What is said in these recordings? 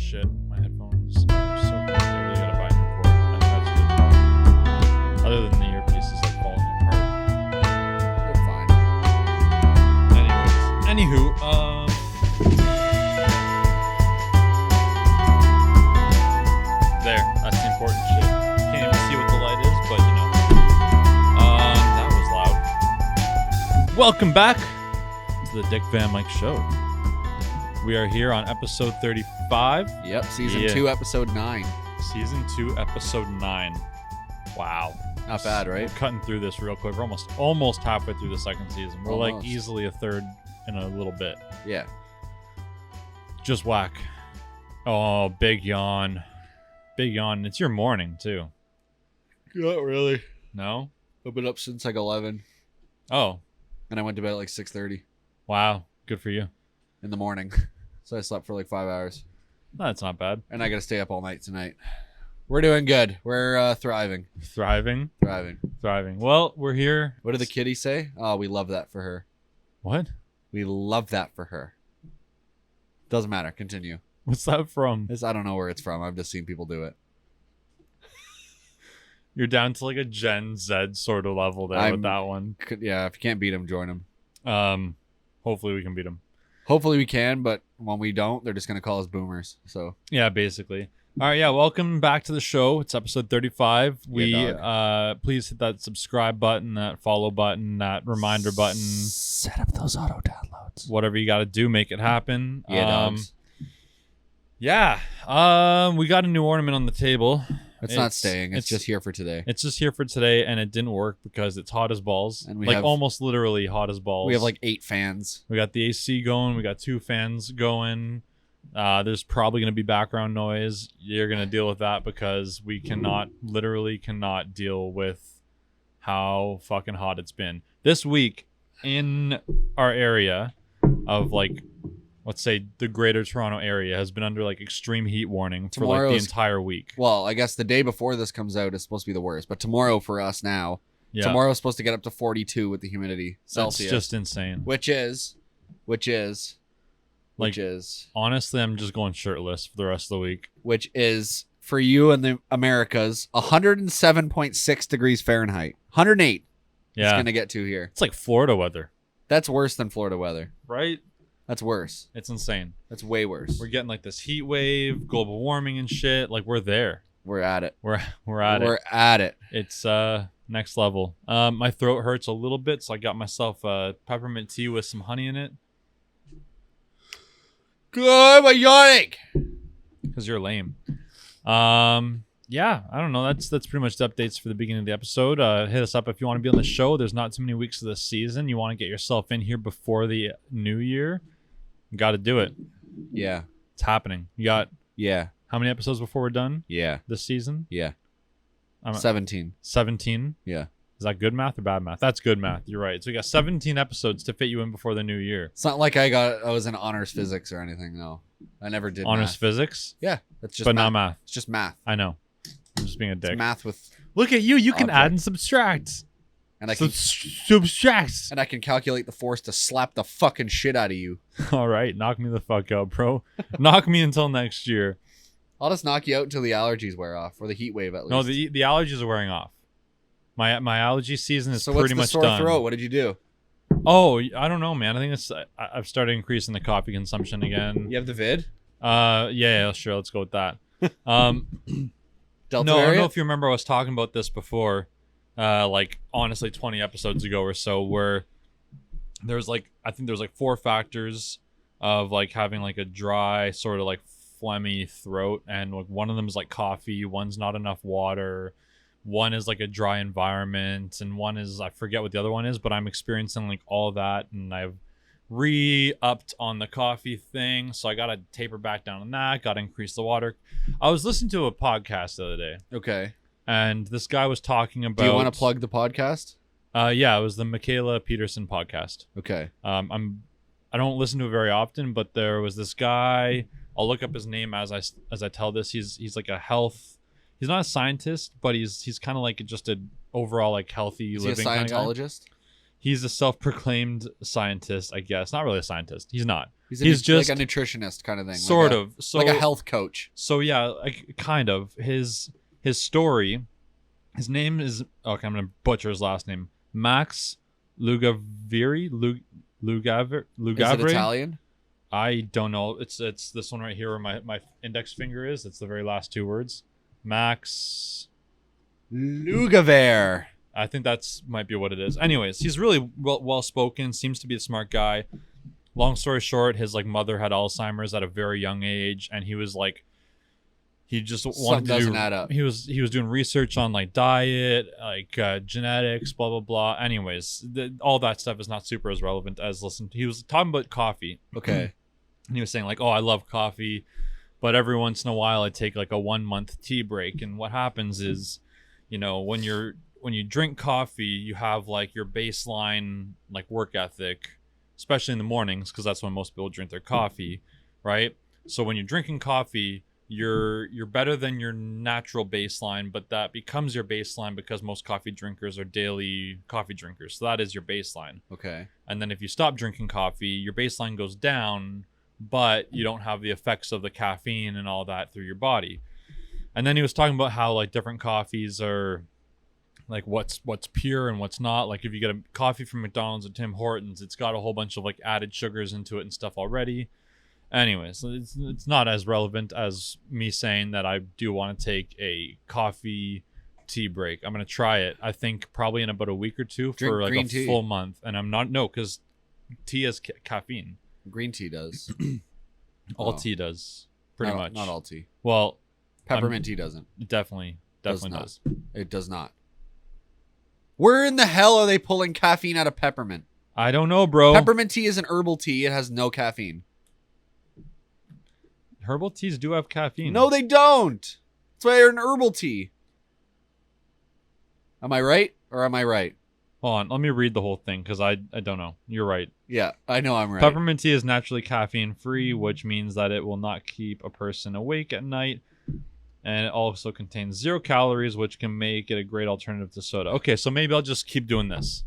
shit. My headphones are so good. I really gotta buy new cord. I think that's a good problem. Other than the earpieces like falling apart. They're fine. Anywho, there. That's the important shit. Can't even see what the light is, but you know. That was loud. Welcome back to the DvM Myke Show. We are here on episode 35. Yep, season 2, episode 9. Season 2, episode 9. Wow. Not bad, right? We're cutting through this real quick. We're almost halfway through the second season. We're like Almost. easily a third in a little bit. Yeah. Just whack. Oh, big yawn. Big yawn. It's your morning, too. Not really. No? I've been up since like 11. Oh. And I went to bed at like 6:30 Wow. Good for you. in the morning. So I slept for like 5 hours. That's not bad. And I got to stay up all night tonight. We're doing good. We're thriving. Thriving. Well, we're here. What did the kitty say? Oh, we love that for her. What? We love that for her. Doesn't matter. Continue. What's that from? I don't know where it's from. I've just seen people do it. You're down to like a Gen Z sort of level there with that one. Yeah, if you can't beat them, join them. Hopefully we can beat them. Hopefully we can, but when we don't, they're just going to call us boomers. So Yeah, basically. All right, yeah, welcome back to the show. It's episode 35. Please hit that subscribe button, that follow button, that reminder button. Set up those auto downloads. Whatever you got to do, make it happen. Yeah, dogs. Yeah. We got a new ornament on the table. It's not staying. It's just here for today. It's just here for today, and it didn't work because it's hot as balls. And we like have, almost literally hot as balls. We have like 8 fans. We got the AC going. We got 2 fans going. There's probably going to be background noise. You're going to deal with that because we literally cannot deal with how fucking hot it's been. This week in our area of like, let's say the greater Toronto area has been under like extreme heat warning for like the entire week. Well, I guess the day before this comes out is supposed to be the worst, but tomorrow for us now, tomorrow is supposed to get up to 42 with the humidity Celsius. That's just insane. Which is honestly, I'm just going shirtless for the rest of the week. Which is for you in the Americas, 107.6 degrees Fahrenheit. 108. Yeah. It's going to get to here. It's like Florida weather. That's worse than Florida weather. Right? That's worse. It's insane. That's way worse. We're getting like this heat wave, global warming and shit. Like we're there. We're at it. We're at it. It's next level. My throat hurts a little bit, so I got myself peppermint tea with some honey in it. Good, my yawning. Because you're lame. Yeah, I don't know. That's pretty much the updates for the beginning of the episode. Hit us up if you want to be on the show. There's not too many weeks of the season. You want to get yourself in here before the new year. You got to do it. Yeah. It's happening. You got how many episodes before we're done? Yeah. This season? Yeah. 17. 17? Yeah. Is that good math or bad math? That's good math. You're right. So we got 17 episodes to fit you in before the new year. It's not like I was in honors physics or anything. No, I never did honors math. Physics? Yeah. That's just but math. not math. It's just math. I know. I'm just being a dick. It's math with. Look at you. You can object. add and subtract. And I can subtract. And I can calculate the force to slap the fucking shit out of you. All right. Knock me the fuck out, bro. Knock me until next year. I'll just knock you out until the allergies wear off, or the heat wave at least. No, the allergies are wearing off. My allergy season is pretty much sore done. Throat? What did you do? Oh, I don't know, man. I think I've started increasing the coffee consumption again. You have the vid? Yeah, sure. Let's go with that. Delta variant? I don't know if you remember I was talking about this before, like honestly 20 episodes ago or so, where there's like, I think there's like 4 factors of like having like a dry sort of like phlegmy throat, and like one of them is like coffee, one's not enough water, one is like a dry environment, and one is, I forget what the other one is, but I'm experiencing like all that, and I've re-upped on the coffee thing, so I gotta taper back down on that, gotta increase the water. I was listening to a podcast the other day. Okay. And this guy was talking about... Do you want to plug the podcast? Yeah, it was the Michaela Peterson podcast. Okay. I don't listen to it very often, but there was this guy. I'll look up his name as I tell this. He's like a health. He's not a scientist, but he's kind of like just a overall like healthy living. Is he a Scientologist? He's a self-proclaimed scientist, I guess. Not really a scientist. He's not. He's just like a nutritionist kind of thing. Sort of. So, like a health coach. So yeah, like, kind of. His story, his name is, okay, I'm going to butcher his last name. Max Lugavere? Lugavere? Is it Italian? I don't know. It's this one right here where my index finger is. It's the very last two words. Max Lugavere. I think that's might be what it is. Anyways, he's really well spoken, seems to be a smart guy. Long story short, his like mother had Alzheimer's at a very young age, and he was like, he just wanted to doesn't add up. He was doing research on like diet, like genetics, blah blah blah. Anyways, all that stuff is not super as relevant as listen. He was talking about coffee. Okay. And he was saying like, oh, I love coffee, but every once in a while I take like a 1 month tea break, and what happens is, you know, when you drink coffee, you have like your baseline like work ethic, especially in the mornings, because that's when most people drink their coffee, right? So when you're drinking coffee, you're better than your natural baseline, but that becomes your baseline because most coffee drinkers are daily coffee drinkers. So that is your baseline. Okay. And then if you stop drinking coffee, your baseline goes down, but you don't have the effects of the caffeine and all that through your body. And then he was talking about how like different coffees are like what's pure and what's not. Like if you get a coffee from McDonald's or Tim Hortons, it's got a whole bunch of like added sugars into it and stuff already. Anyways, it's not as relevant as me saying that I do want to take a coffee tea break. I'm going to try it. I think probably in about a week or two for like a full month. And I'm not, no, because tea has caffeine. Green tea does. All tea does, pretty much. Not all tea. Well, peppermint tea doesn't. Definitely does. It does not. Where in the hell are they pulling caffeine out of peppermint? I don't know, bro. Peppermint tea is an herbal tea. It has no caffeine. Herbal teas do have caffeine. No, they don't. That's why they're an herbal tea. Am I right or am I right? Hold on. Let me read the whole thing because I don't know. You're right. Yeah, I know I'm right. Peppermint tea is naturally caffeine free, which means that it will not keep a person awake at night. And it also contains 0 calories, which can make it a great alternative to soda. Okay, so maybe I'll just keep doing this.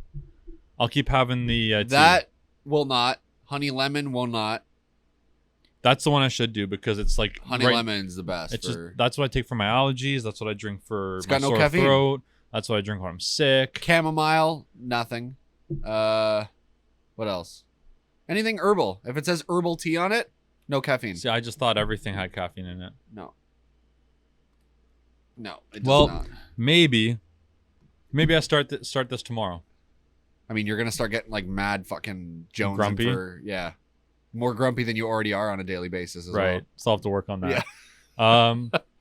I'll keep having the tea. That will not. Honey lemon will not. That's the one I should do because it's like honey lemon is the best. It's that's what I take for my allergies. That's what I drink for my got no sore caffeine. throat. That's what I drink when I'm sick. Chamomile, nothing. What else? Anything herbal. If it says herbal tea on it, no caffeine. See, I just thought everything had caffeine in it. No, it does not. Maybe I start this tomorrow. I mean, you're gonna start getting like mad fucking Jones grumpy. Yeah, more grumpy than you already are on a daily basis as well. Right. So I'll have to work on that. Yeah.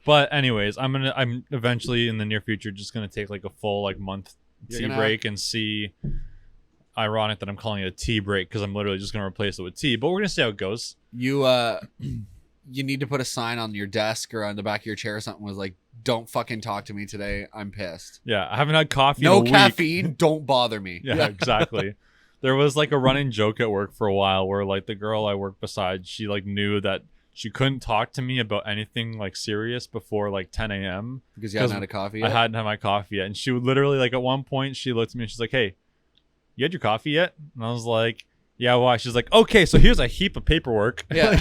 But anyways, I'm eventually in the near future just gonna take like a full like month tea break and see. Ironic that I'm calling it a tea break because I'm literally just gonna replace it with tea. But we're gonna see how it goes. You need to put a sign on your desk or on the back of your chair or something was like, "Don't fucking talk to me today. I'm pissed." Yeah, I haven't had coffee. No in a caffeine. Week. Don't bother me. Yeah, exactly. There was like a running joke at work for a while where like the girl I work beside, she like knew that she couldn't talk to me about anything like serious before like 10 a.m. Because you hadn't had a coffee yet? I hadn't had my coffee yet. And she would literally like at one point she looked at me and she's like, "Hey, you had your coffee yet?" And I was like, "Yeah, why?" She's like, "Okay, so here's a heap of paperwork." Yeah.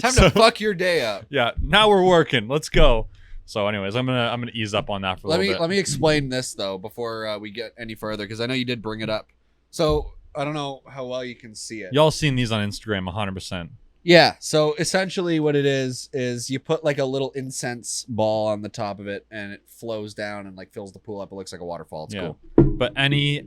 Time to fuck your day up. Yeah, now we're working. Let's go. So anyways, I'm gonna ease up on that for a little bit. Let me explain this though before we get any further because I know you did bring it up. So I don't know how well you can see it. Y'all seen these on Instagram 100%. Yeah, so essentially what it is you put like a little incense ball on the top of it and it flows down and like fills the pool up. It looks like a waterfall. It's cool. But any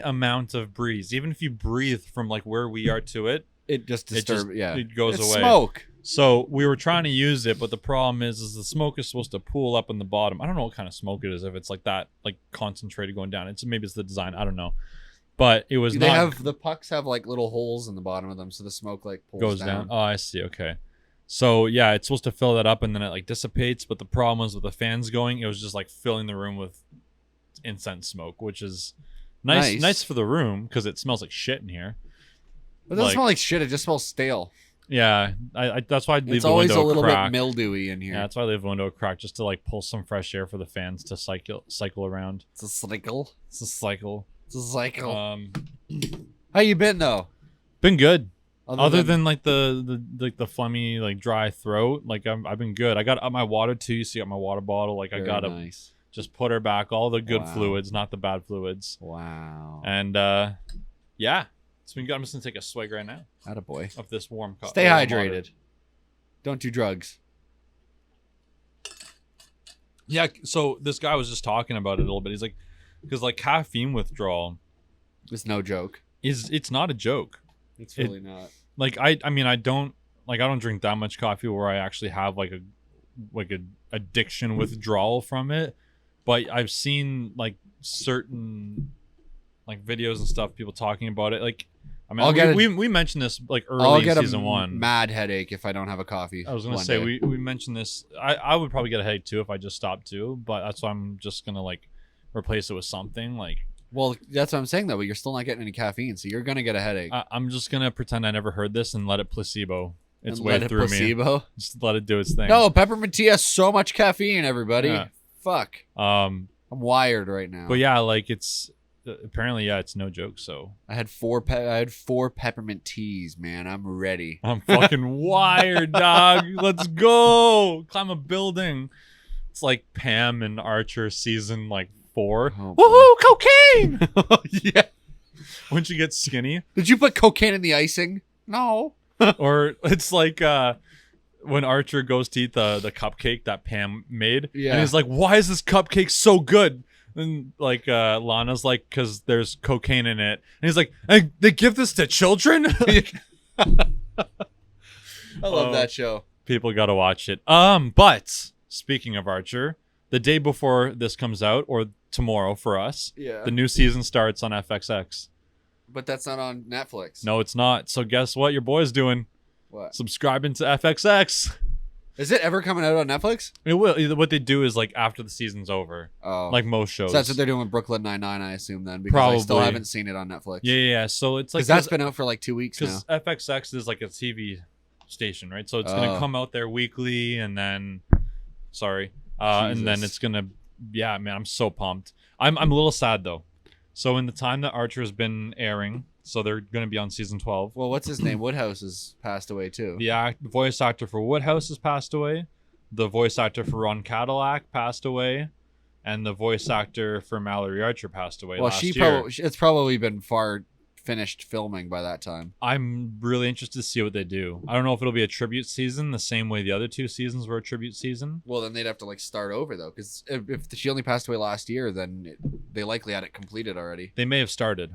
amount of breeze, even if you breathe from like where we are to it, it just disturbs. It goes it's away. Smoke. So we were trying to use it, but the problem is the smoke is supposed to pool up in the bottom. I don't know what kind of smoke it is. If it's like that, like concentrated going down, maybe it's the design. I don't know. But it was the pucks have like little holes in the bottom of them, so the smoke like goes down. Oh, I see. Okay. So yeah, it's supposed to fill that up and then it like dissipates. But the problem was with the fans going, it was just like filling the room with incense smoke, which is nice for the room because it smells like shit in here. It doesn't smell like shit. It just smells stale. Yeah, I that's why I leave it's the window always a little crack. bit mildewy in here. Yeah, that's why I leave the window cracked just to like pull some fresh air for the fans to cycle around. It's a cycle. It's a cycle. Cycle. Um, How you been though? been good. Other than like the phlegmy like dry throat, like I've been good. I got up my water too. You see, got my water bottle. Like I gotta nice. just put her back. All the good Wow. fluids, not the bad fluids. Wow. And yeah, it's been good. I'm just gonna take a swig right now Attaboy. of this warm cup. Stay hydrated. Don't do drugs. Yeah. So this guy was just talking about it a little bit. He's like, because like caffeine withdrawal It's no joke. it's not a joke. It's really not. Like I mean I don't drink that much coffee where I actually have like a addiction withdrawal from it, but I've seen like certain like videos and stuff, people talking about it. Like I mean we mentioned this like early in season 1. Mad headache if I don't have a coffee. I was gonna say we mentioned this. I would probably get a headache too if I just stopped too, but that's why I'm just gonna like replace it with something like. Well, that's what I'm saying though. But you're still not getting any caffeine, so you're gonna get a headache. I'm just gonna pretend I never heard this and let it placebo its way through me. Just let it do its thing. No, peppermint tea has so much caffeine. Everybody, Yeah. fuck. I'm wired right now. But yeah, like it's apparently it's no joke. So I had four peppermint teas, man. I'm ready. I'm fucking wired, dog. Let's go climb a building. It's like Pam and Archer season like 4. Oh, woohoo, cocaine! Yeah. When she gets skinny. Did you put cocaine in the icing? No. Or it's like when Archer goes to eat the cupcake that Pam made. Yeah. And he's like, why is this cupcake so good? And like Lana's like, because there's cocaine in it. And he's like, hey, they give this to children? I love that show. People gotta watch it. But speaking of Archer, the day before this comes out, or tomorrow for us, the new season starts on FXX. But that's not on Netflix. No, it's not. So guess what your boy's doing? What? Subscribing to FXX. Is it ever coming out on Netflix? It will. What they do is like after the season's over. Oh. Like most shows. So that's what they're doing with Brooklyn Nine-Nine, I assume then. Because I still Probably. haven't seen it on Netflix. Yeah. So it's like... Because that's been out for like 2 weeks now. Because FXX is like a TV station, right? So it's going to come out there weekly and then... Sorry. And then it's going to... Yeah, man, I'm so pumped. I'm a little sad though. So in the time that Archer has been airing, so they're going to be on season 12. Well, what's his name? Woodhouse has passed away too. The voice actor for Woodhouse has passed away. The voice actor for Ron Cadillac passed away. And the voice actor for Mallory Archer passed away last year. It's probably been far finished filming by that time. I'm really interested to see what they do. I don't know if it'll be a tribute season the same way the other 2 seasons were a tribute season. Well, then they'd have to like start over though, because if she only passed away last year, then they likely had it completed already. They may have started.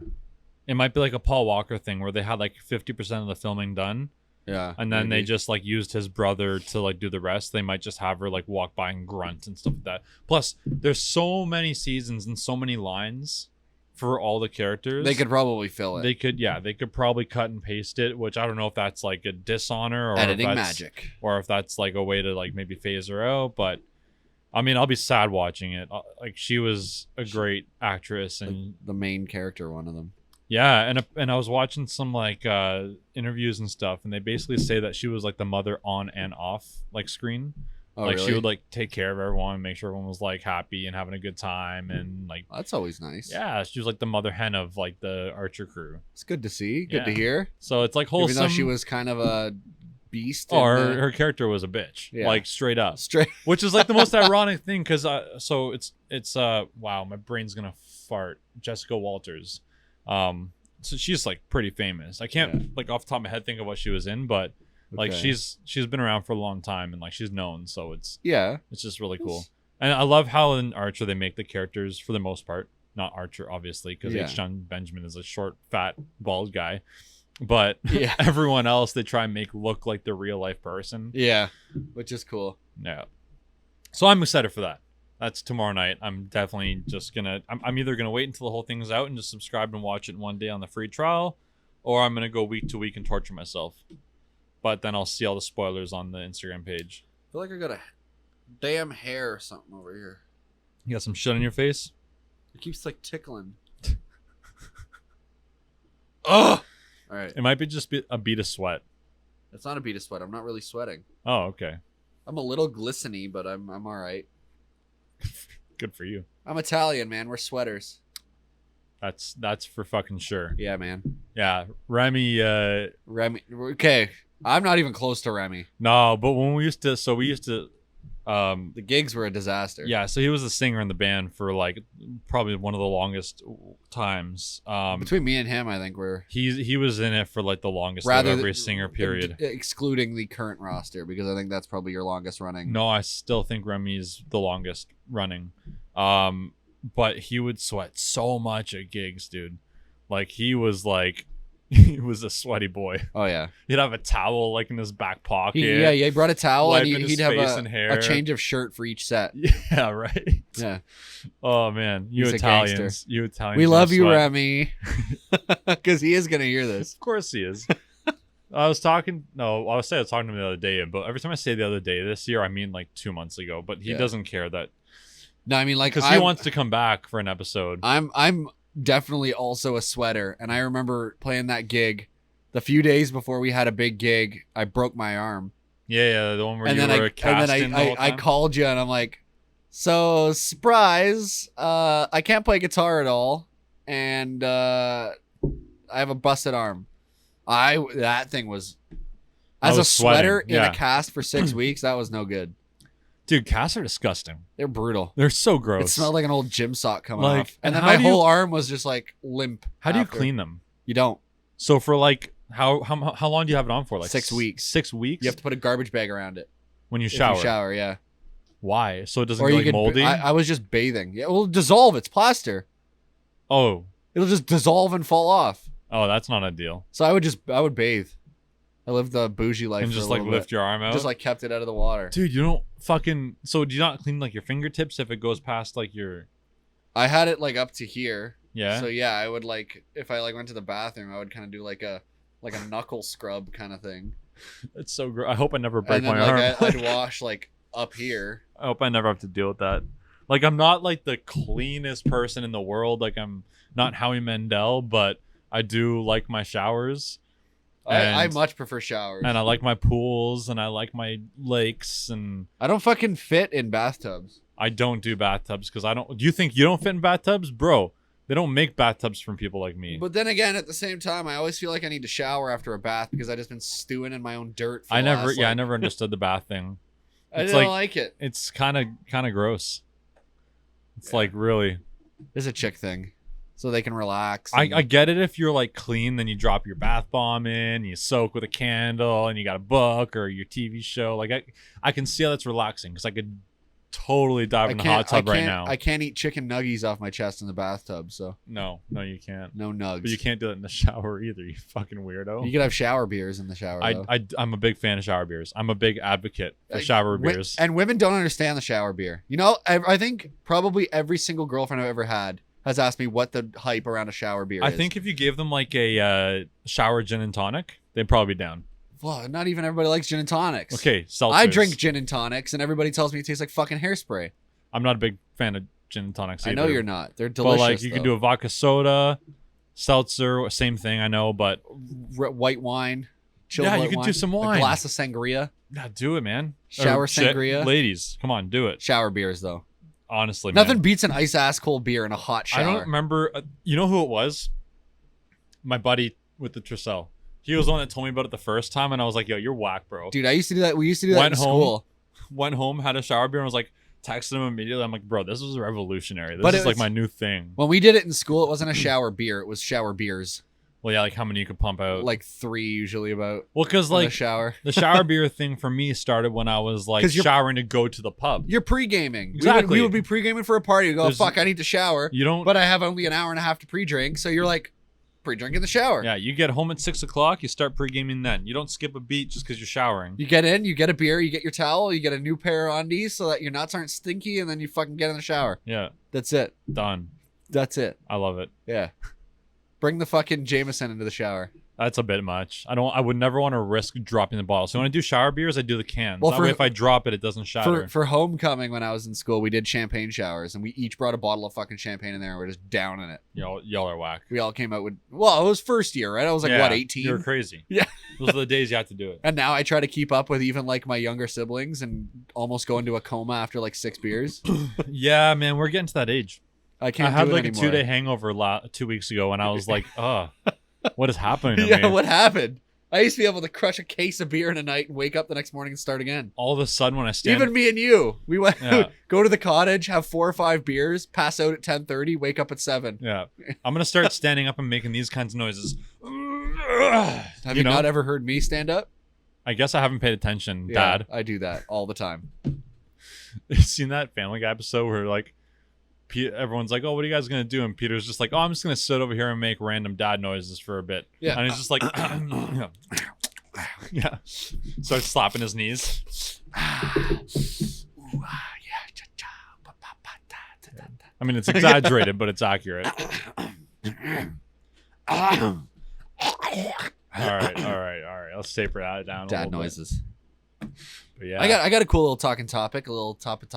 It might be like a Paul Walker thing where they had like 50% of the filming done. Yeah. And then they just like used his brother to like do the rest. They might just have her like walk by and grunt and stuff like that. Plus, there's so many seasons and so many lines for all the characters. They could probably fill it. They could probably cut and paste it, which I don't know if that's like a dishonor or editing if that's, magic, or if that's like a way to like maybe phase her out. But I mean, I'll be sad watching it. Like she was a great actress and the main character, one of them. Yeah, and I was watching some like interviews and stuff, and they basically say that she was like the mother on and off like screen. Oh, like really? she would like take care of everyone, make sure everyone was like happy and having a good time, and like That's always nice. yeah, she was like the mother hen of like the Archer crew. It's good to see. Good to hear. So it's like wholesome. Even though she was kind of a beast. Or her character was a bitch, like straight up. Which is like the most ironic thing, because so it's wow, my brain's gonna fart. Jessica Walters. So she's like pretty famous. I can't like off the top of my head think of what she was in, but like she's been around for a long time and like she's known, so it's just really cool. And I love how in Archer they make the characters for the most part, not Archer obviously, because H. John Benjamin is a short, fat, bald guy, but everyone else they try and make look like the real life person. Yeah, which is cool. Yeah, so I'm excited for that. That's tomorrow night. I'm definitely just gonna. I'm either gonna wait until the whole thing's out and just subscribe and watch it in one day on the free trial, or I'm gonna go week to week and torture myself. But then I'll see all the spoilers on the Instagram page. I feel like I got a damn hair or something over here. You got some shit on your face? It keeps like tickling. Ugh! All right. It might be just a bead of sweat. It's not a bead of sweat. I'm not really sweating. Oh, okay. I'm a little glisteny, but I'm all right. Good for you. I'm Italian, man. We're sweaters. That's for fucking sure. Yeah, man. Yeah, Remy. Remy. Okay, I'm not even close to Remy. No, but when we used to, The gigs were a disaster. yeah. So he was the singer in the band for like probably one of the longest times. Between me and him, I think we're He was in it for like the longest of rather every singer period. excluding the current roster, because I think that's probably your longest running. No, I still think Remy's the longest running. But he would sweat so much at gigs, dude. Like he was a sweady boy. Oh yeah. He'd have a towel like in his back pocket. He brought a towel and wiping his he'd have face and hair. a change of shirt for each set. Yeah, right. Yeah. Oh man, He's a gangster. you Italians. We love you, sweat. Remy. Because he is gonna hear this. Of course he is. I was talking to him the other day, but every time I say the other day this year, I mean like 2 months ago. But he doesn't care that. No, I mean like because he wants to come back for an episode. I'm definitely also a sweater, and I remember playing that gig. The few days before we had a big gig, I broke my arm. Yeah, the one where and you then were casting the whole I time. called you and I'm like, so surprise, I can't play guitar at all, and I have a busted arm. That thing was as a sweater in a cast for 6 weeks. That was no good. Dude, casts are disgusting. They're brutal. They're so gross. It smelled like an old gym sock coming Like, off, and then how my do you- whole arm was just like limp. How do you after. clean them? You don't. So for like how long do you have it on for? Like 6 weeks. 6 weeks. You have to put a garbage bag around it when you if shower. you shower, yeah. Why? So it doesn't Or get you like could. moldy. I was just bathing. Yeah, well, dissolve. It's plaster. Oh, It'll just dissolve and fall off. that's not ideal. So I would bathe. I lived the bougie life And for just a like little lift bit. your arm out. Just like kept it out of the water. dude, you don't fucking. So do you not clean like your fingertips if it goes past like your? I had it like up to here. Yeah. So yeah, I would like if I like went to the bathroom, I would kind of do like a knuckle scrub kind of thing. It's so gross. I hope I never break And then my arm. I'd wash like up here. I hope I never have to deal with that. Like I'm not like the cleanest person in the world. Like I'm not Howie Mandel, but I do like my showers. I much prefer showers. And I like my pools and I like my lakes and I don't fucking fit in bathtubs. I don't do bathtubs because I don't. Do you think you don't fit in bathtubs, bro? They don't make bathtubs from people like me. But then again, at the same time, I always feel like I need to shower after a bath because I just been stewing in my own dirt. For I the never, last, I never understood the bath thing. I It's didn't like- like it. It's kind of gross. It's Yeah. like really. It's a chick thing, so they can relax. I get it if you're like clean, then you drop your bath bomb in, you soak with a candle, and you got a book or your TV show. Like I can see how that's relaxing because I could totally dive in the hot tub right now. I can't eat chicken nuggies off my chest in the bathtub, so No, you can't. no nugs. But you can't do it in the shower either. You fucking weirdo. You could have shower beers in the shower. Though. I'm a big fan of shower beers. I'm a big advocate for Like, shower beers. And women don't understand the shower beer. You know, I think probably every single girlfriend I've ever had has asked me what the hype around a shower beer I is. think if you gave them like a shower gin and tonic, they'd probably be down. Well, not even everybody likes gin and tonics. Okay, seltzers. I drink gin and tonics, and everybody tells me it tastes like fucking hairspray. I'm not a big fan of gin and tonics either. I know you're not. They're delicious. But like you can do a vodka soda, seltzer, same thing. I know, but white wine. Chilled Yeah, you white could do wine, some A wine. glass of sangria. yeah, do it, man. Shower Or shit, sangria. ladies, come on, do it. Shower beers, though. Honestly, Nothing man. beats an ice ass cold beer in a hot shower. I don't remember. You know who it was? My buddy with the Tricel. He was the one that told me about it the first time, and I was like, "Yo, you're whack, bro." Dude, I used to do that. We used to do that Went in home. school. Went home, had a shower beer, and was like, texted him immediately. I'm like, "Bro, this is revolutionary. This But is it like was- my new thing." When we did it in school, it wasn't a shower beer. It was shower beers. Well, yeah, like how many you could pump out. Like 3 usually about well, because in the like shower. the shower beer thing for me started when I was like 'Cause you're- showering to go to the pub. You're pre-gaming. Exactly. We would be pre-gaming for a party. You go, There's- fuck, I need to shower. You don't. But I have only an hour and a half to pre-drink. So you're like, pre-drink in the shower. Yeah, you get home at 6 o'clock. You start pre-gaming then. You don't skip a beat just because you're showering. You get in, you get a beer, you get your towel, you get a new pair of undies so that your nuts aren't stinky, and then you fucking get in the shower. Yeah, That's it. done. That's it. I love it. Yeah. Bring the fucking Jameson into the shower. That's a bit much. I would never want to risk dropping the bottle. So when I do shower beers, I do the cans. Well, That for- way if I drop it, it doesn't shatter. For homecoming when I was in school, we did champagne showers, and we each brought a bottle of fucking champagne in there, and we're just downing it. Y'all are whack. We all came out with, well, it was first year, right? I was like, Yeah, what, 18? You're crazy. Yeah. Those are the days you have to do it. And now I try to keep up with even like my younger siblings and almost go into a coma after like 6 beers. Yeah, man, we're getting to that age. I can't. I had do it like anymore. a 2-day hangover 2 weeks ago, and I was like, what is happening to Yeah, me? what happened? I used to be able to crush a case of beer in a night and wake up the next morning and start again. All of a sudden, when I stand, Even me and you, we went Yeah. go to the cottage, have 4 or 5 beers, pass out at 10:30, wake up at 7. yeah, I'm gonna start standing up and making these kinds of noises. Have you not ever heard me stand up? I guess I haven't paid attention, Yeah, Dad. I do that all the time. You seen that Family Guy episode where like everyone's like, "Oh, what are you guys gonna do?" And Peter's just like, "Oh, I'm just gonna sit over here and make random dad noises for a bit." Yeah. And he's just like, yeah, starts slapping his knees. I mean, it's exaggerated, but it's accurate. All right. Let's taper that down. Dad a little noises. Bit. But yeah, I got a cool little talking topic, a little topic.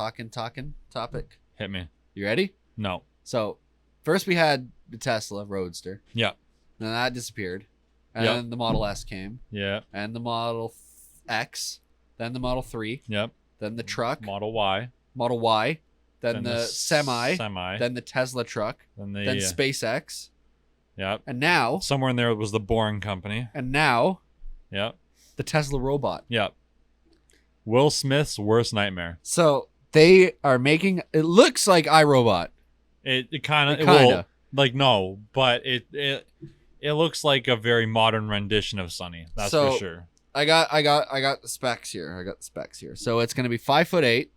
hit me. You ready? No. So, first we had the Tesla Roadster. Yeah. Then that disappeared. And Yep. then the Model S came. Yeah. And the Model X. Then the Model 3. Yep. Then the truck. Model Y. Model Y. Then the semi. Semi. Then the Tesla truck. Then Then SpaceX. Yep. And now. Somewhere in there was the Boring Company. And now. Yep. The Tesla robot. Yep. Will Smith's worst nightmare. So they are making. It looks like iRobot. It kind of Kinda. like no, but it looks like a very modern rendition of Sunny. That's So- for sure. I got the specs here. So it's gonna be 5'8".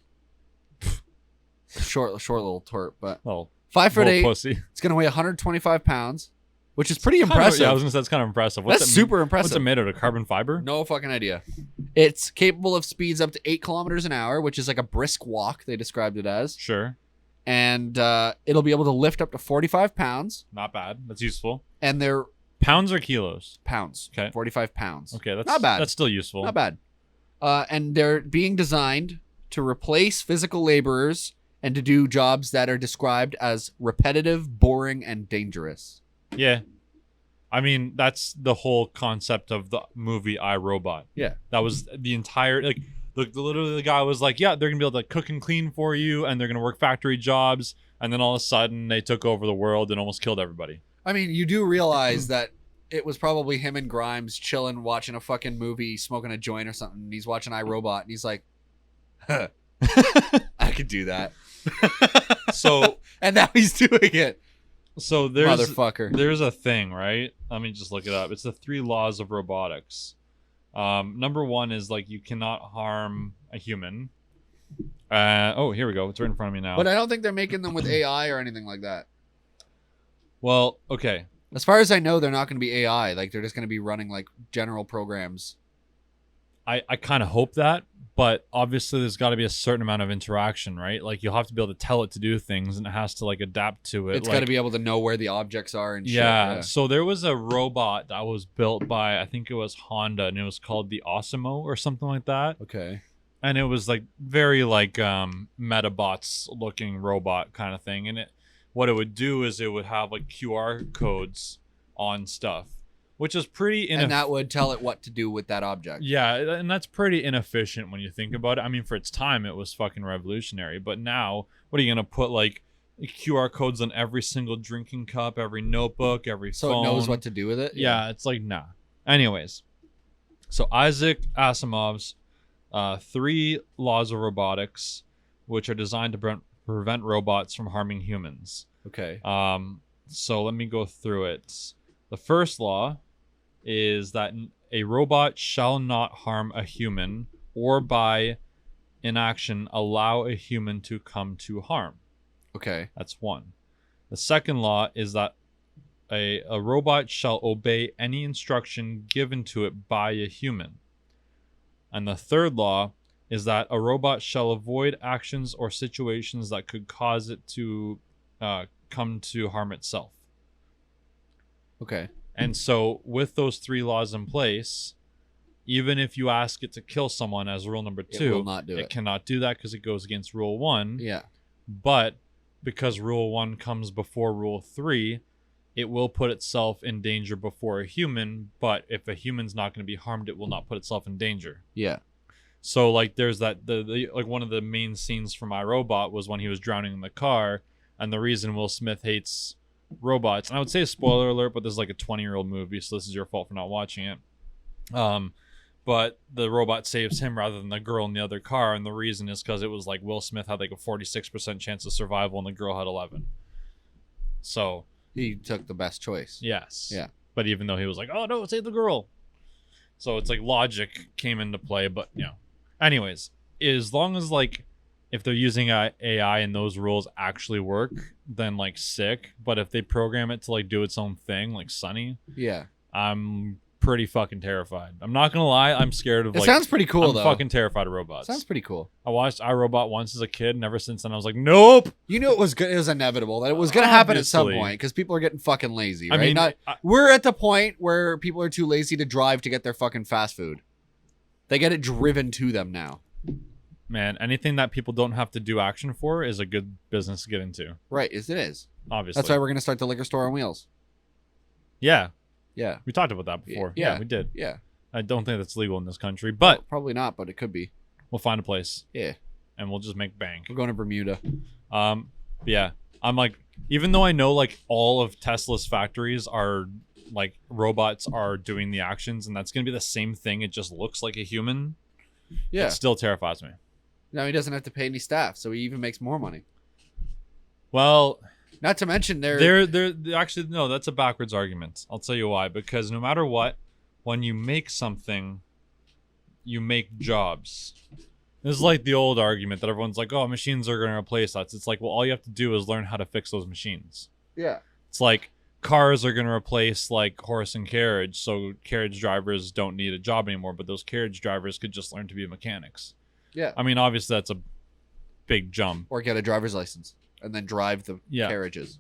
Short little twerp, but Oh, 5'8". pussy. It's gonna weigh 125 pounds, which is pretty Kind of- impressive. yeah, I was gonna say that's kind of impressive. That's super What's impressive. it made out of? Carbon fiber? No fucking idea. It's capable of speeds up to 8 kilometers an hour, which is like a brisk walk. They described it as, Sure. and it'll be able to lift up to 45 pounds, Not bad. That's useful. and they're Pounds or kilos? pounds. Okay. 45 pounds. Okay, that's Not bad. That's still useful. Not bad. And they're being designed to replace physical laborers and to do jobs that are described as repetitive, boring, and dangerous. Yeah. I mean, that's the whole concept of the movie I, Robot. Yeah. That was the entire like literally the guy was like, yeah, they're gonna be able to cook and clean for you, and they're gonna work factory jobs, and then all of a sudden they took over the world and almost killed everybody. I mean, you do realize that it was probably him and Grimes chilling, watching a fucking movie, smoking a joint or something. And he's watching iRobot, and he's like, huh, I could do that. So And now he's doing it. so there's Motherfucker. a thing, right? Let me just look it up. It's the 3 laws of robotics. Number 1 is like you cannot harm a human. Oh, here we go. It's right in front of me now. But I don't think they're making them with AI or anything like that. Well, okay. As far as I know, they're not going to be AI. Like, they're just going to be running, like, general programs. I kind of hope that, but obviously there's got to be a certain amount of interaction, right? Like you'll have to be able to tell it to do things, and it has to like adapt to it. It's like, got to be able to know where the objects are and shit. yeah. So there was a robot that was built by, I think it was Honda, and it was called the Osimo or something like that. Okay. And it was like very like Metabots looking robot kind of thing. And what it would do is it would have like QR codes on stuff, which is pretty And that would tell it what to do with that object. yeah, and that's pretty inefficient when you think about it. I mean, for its time, it was fucking revolutionary. But now, what are you gonna put like QR codes on every single drinking cup, every notebook, every So phone? it knows what to do with it? Yeah, it's like nah. Anyways, so Isaac Asimov's 3 laws of robotics, which are designed to prevent robots from harming humans. Okay. So let me go through it. The first law is that a robot shall not harm a human or by inaction allow a human to come to harm. Okay. That's 1. The second law is that a robot shall obey any instruction given to it by a human. And the third law is that a robot shall avoid actions or situations that could cause it to come to harm itself. Okay. And so with those 3 laws in place, even if you ask it to kill someone as rule number 2, It will not do it. cannot do that because it goes against rule 1. Yeah. But because rule 1 comes before rule 3, it will put itself in danger before a human. But if a human's not going to be harmed, it will not put itself in danger. Yeah. So like there's that the like one of the main scenes from iRobot was when he was drowning in the car, And the reason Will Smith hates robots, and I would say spoiler alert, but this is like a 20-year-old movie, so this is your fault for not watching it. But the robot saves him rather than the girl in the other car, and the reason is because it was like Will Smith had like a 46% chance of survival, and the girl had 11. So he took the best choice. Yes. Yeah. But even though he was like, "Oh no, save the girl," so it's like logic came into play. But anyways, as long as like if they're using AI and those rules actually work, then like sick. But if they program it to like do its own thing, like Sunny, yeah, I'm pretty fucking terrified. I'm not gonna lie, I'm scared of. It like, sounds pretty cool I'm though. Fucking terrified of robots. Sounds pretty cool. I watched iRobot once as a kid, and ever since then I was like, nope. You knew it was good. It was inevitable that it was gonna happen at some Obviously. point because people are getting fucking lazy. Right? I mean, We're at the point where people are too lazy to drive to get their fucking fast food. They get it driven to them now. man, anything that people don't have to do action for is a good business to get into. Right, it is. Obviously, That's why we're gonna start the liquor store on wheels. Yeah, Yeah, we talked about that before. Yeah. Yeah, we did. yeah. I don't think that's legal in this country, but Well, probably not, but it could be. we'll find a place Yeah, and we'll just make bank. we're going to Bermuda. Yeah, I'm like, even though I know like all of Tesla's factories are like robots are doing the actions, and that's gonna be the same thing. It just looks like a human. Yeah. It still terrifies me. Now he doesn't have to pay any staff, so he even makes more money. Well, Not to mention they're they're actually no, that's a backwards argument. I'll tell you why. Because no matter what, when you make something, you make jobs. This is like the old argument that everyone's like, "Oh, machines are going to replace us." It's like, well, all you have to do is learn how to fix those machines. yeah. It's like cars are going to replace like horse and carriage, so carriage drivers don't need a job anymore. But those carriage drivers could just learn to be mechanics. Yeah. I mean, obviously that's a big jump. Or get a driver's license and then drive the carriages.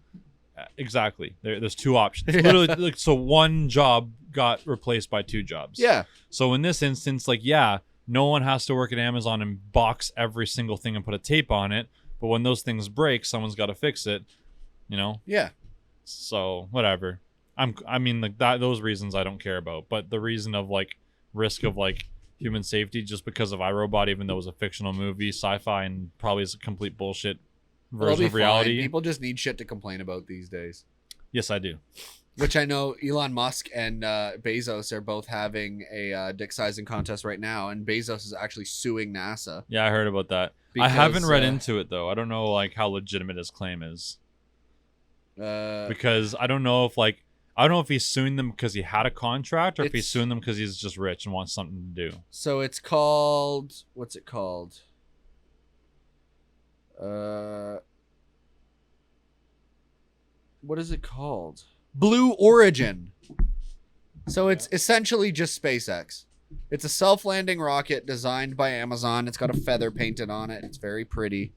Exactly. There's two options. Literally, like, so one job got replaced by two jobs. Yeah. So in this instance, like, yeah, no one has to work at Amazon and box every single thing and put a tape on it. But when those things break, someone's got to fix it. You know. Yeah. So whatever. I mean, like that. Those reasons I don't care about. But the reason of like risk of like human safety, just because of iRobot, even though it was a fictional movie, sci-fi, and probably is a complete bullshit version of reality. Fine. People just need shit to complain about these days. Yes, I do. Which I know Elon Musk and Bezos are both having a dick sizing contest right now, and Bezos is actually suing NASA. Yeah, I heard about that. Because, I haven't read into it though. I don't know like how legitimate his claim is. Because I don't know if he's suing them because he had a contract, or if he's suing them because he's just rich and wants something to do. So it's called, what's it called? What is it called? Blue Origin. So it's essentially just SpaceX. It's a self-landing rocket designed by Amazon. It's got a feather painted on it. It's very pretty.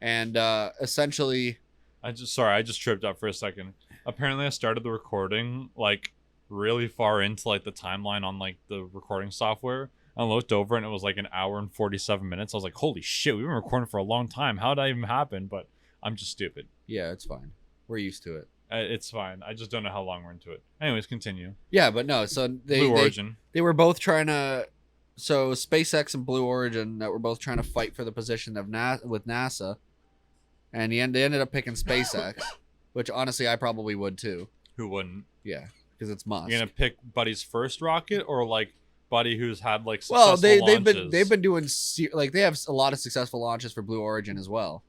And essentially, I just tripped up for a second. Apparently I started the recording like really far into like the timeline on like the recording software. I looked over and it was like an hour and 47 minutes. I was like, holy shit, we've been recording for a long time. How did that even happen? But I'm just stupid. yeah, it's fine. We're used to it. It's fine. I just don't know how long we're into it. Anyways, continue. Yeah, but no. So Blue Origin. they were both trying to. So SpaceX and Blue Origin that were both trying to fight for the position of with NASA, and they ended up picking SpaceX, which honestly I probably would too. Who wouldn't? Yeah, because it's Musk. You're gonna pick Buddy's first rocket, or like Buddy who's had like successful launches? they've been doing like they have a lot of successful launches for Blue Origin as well.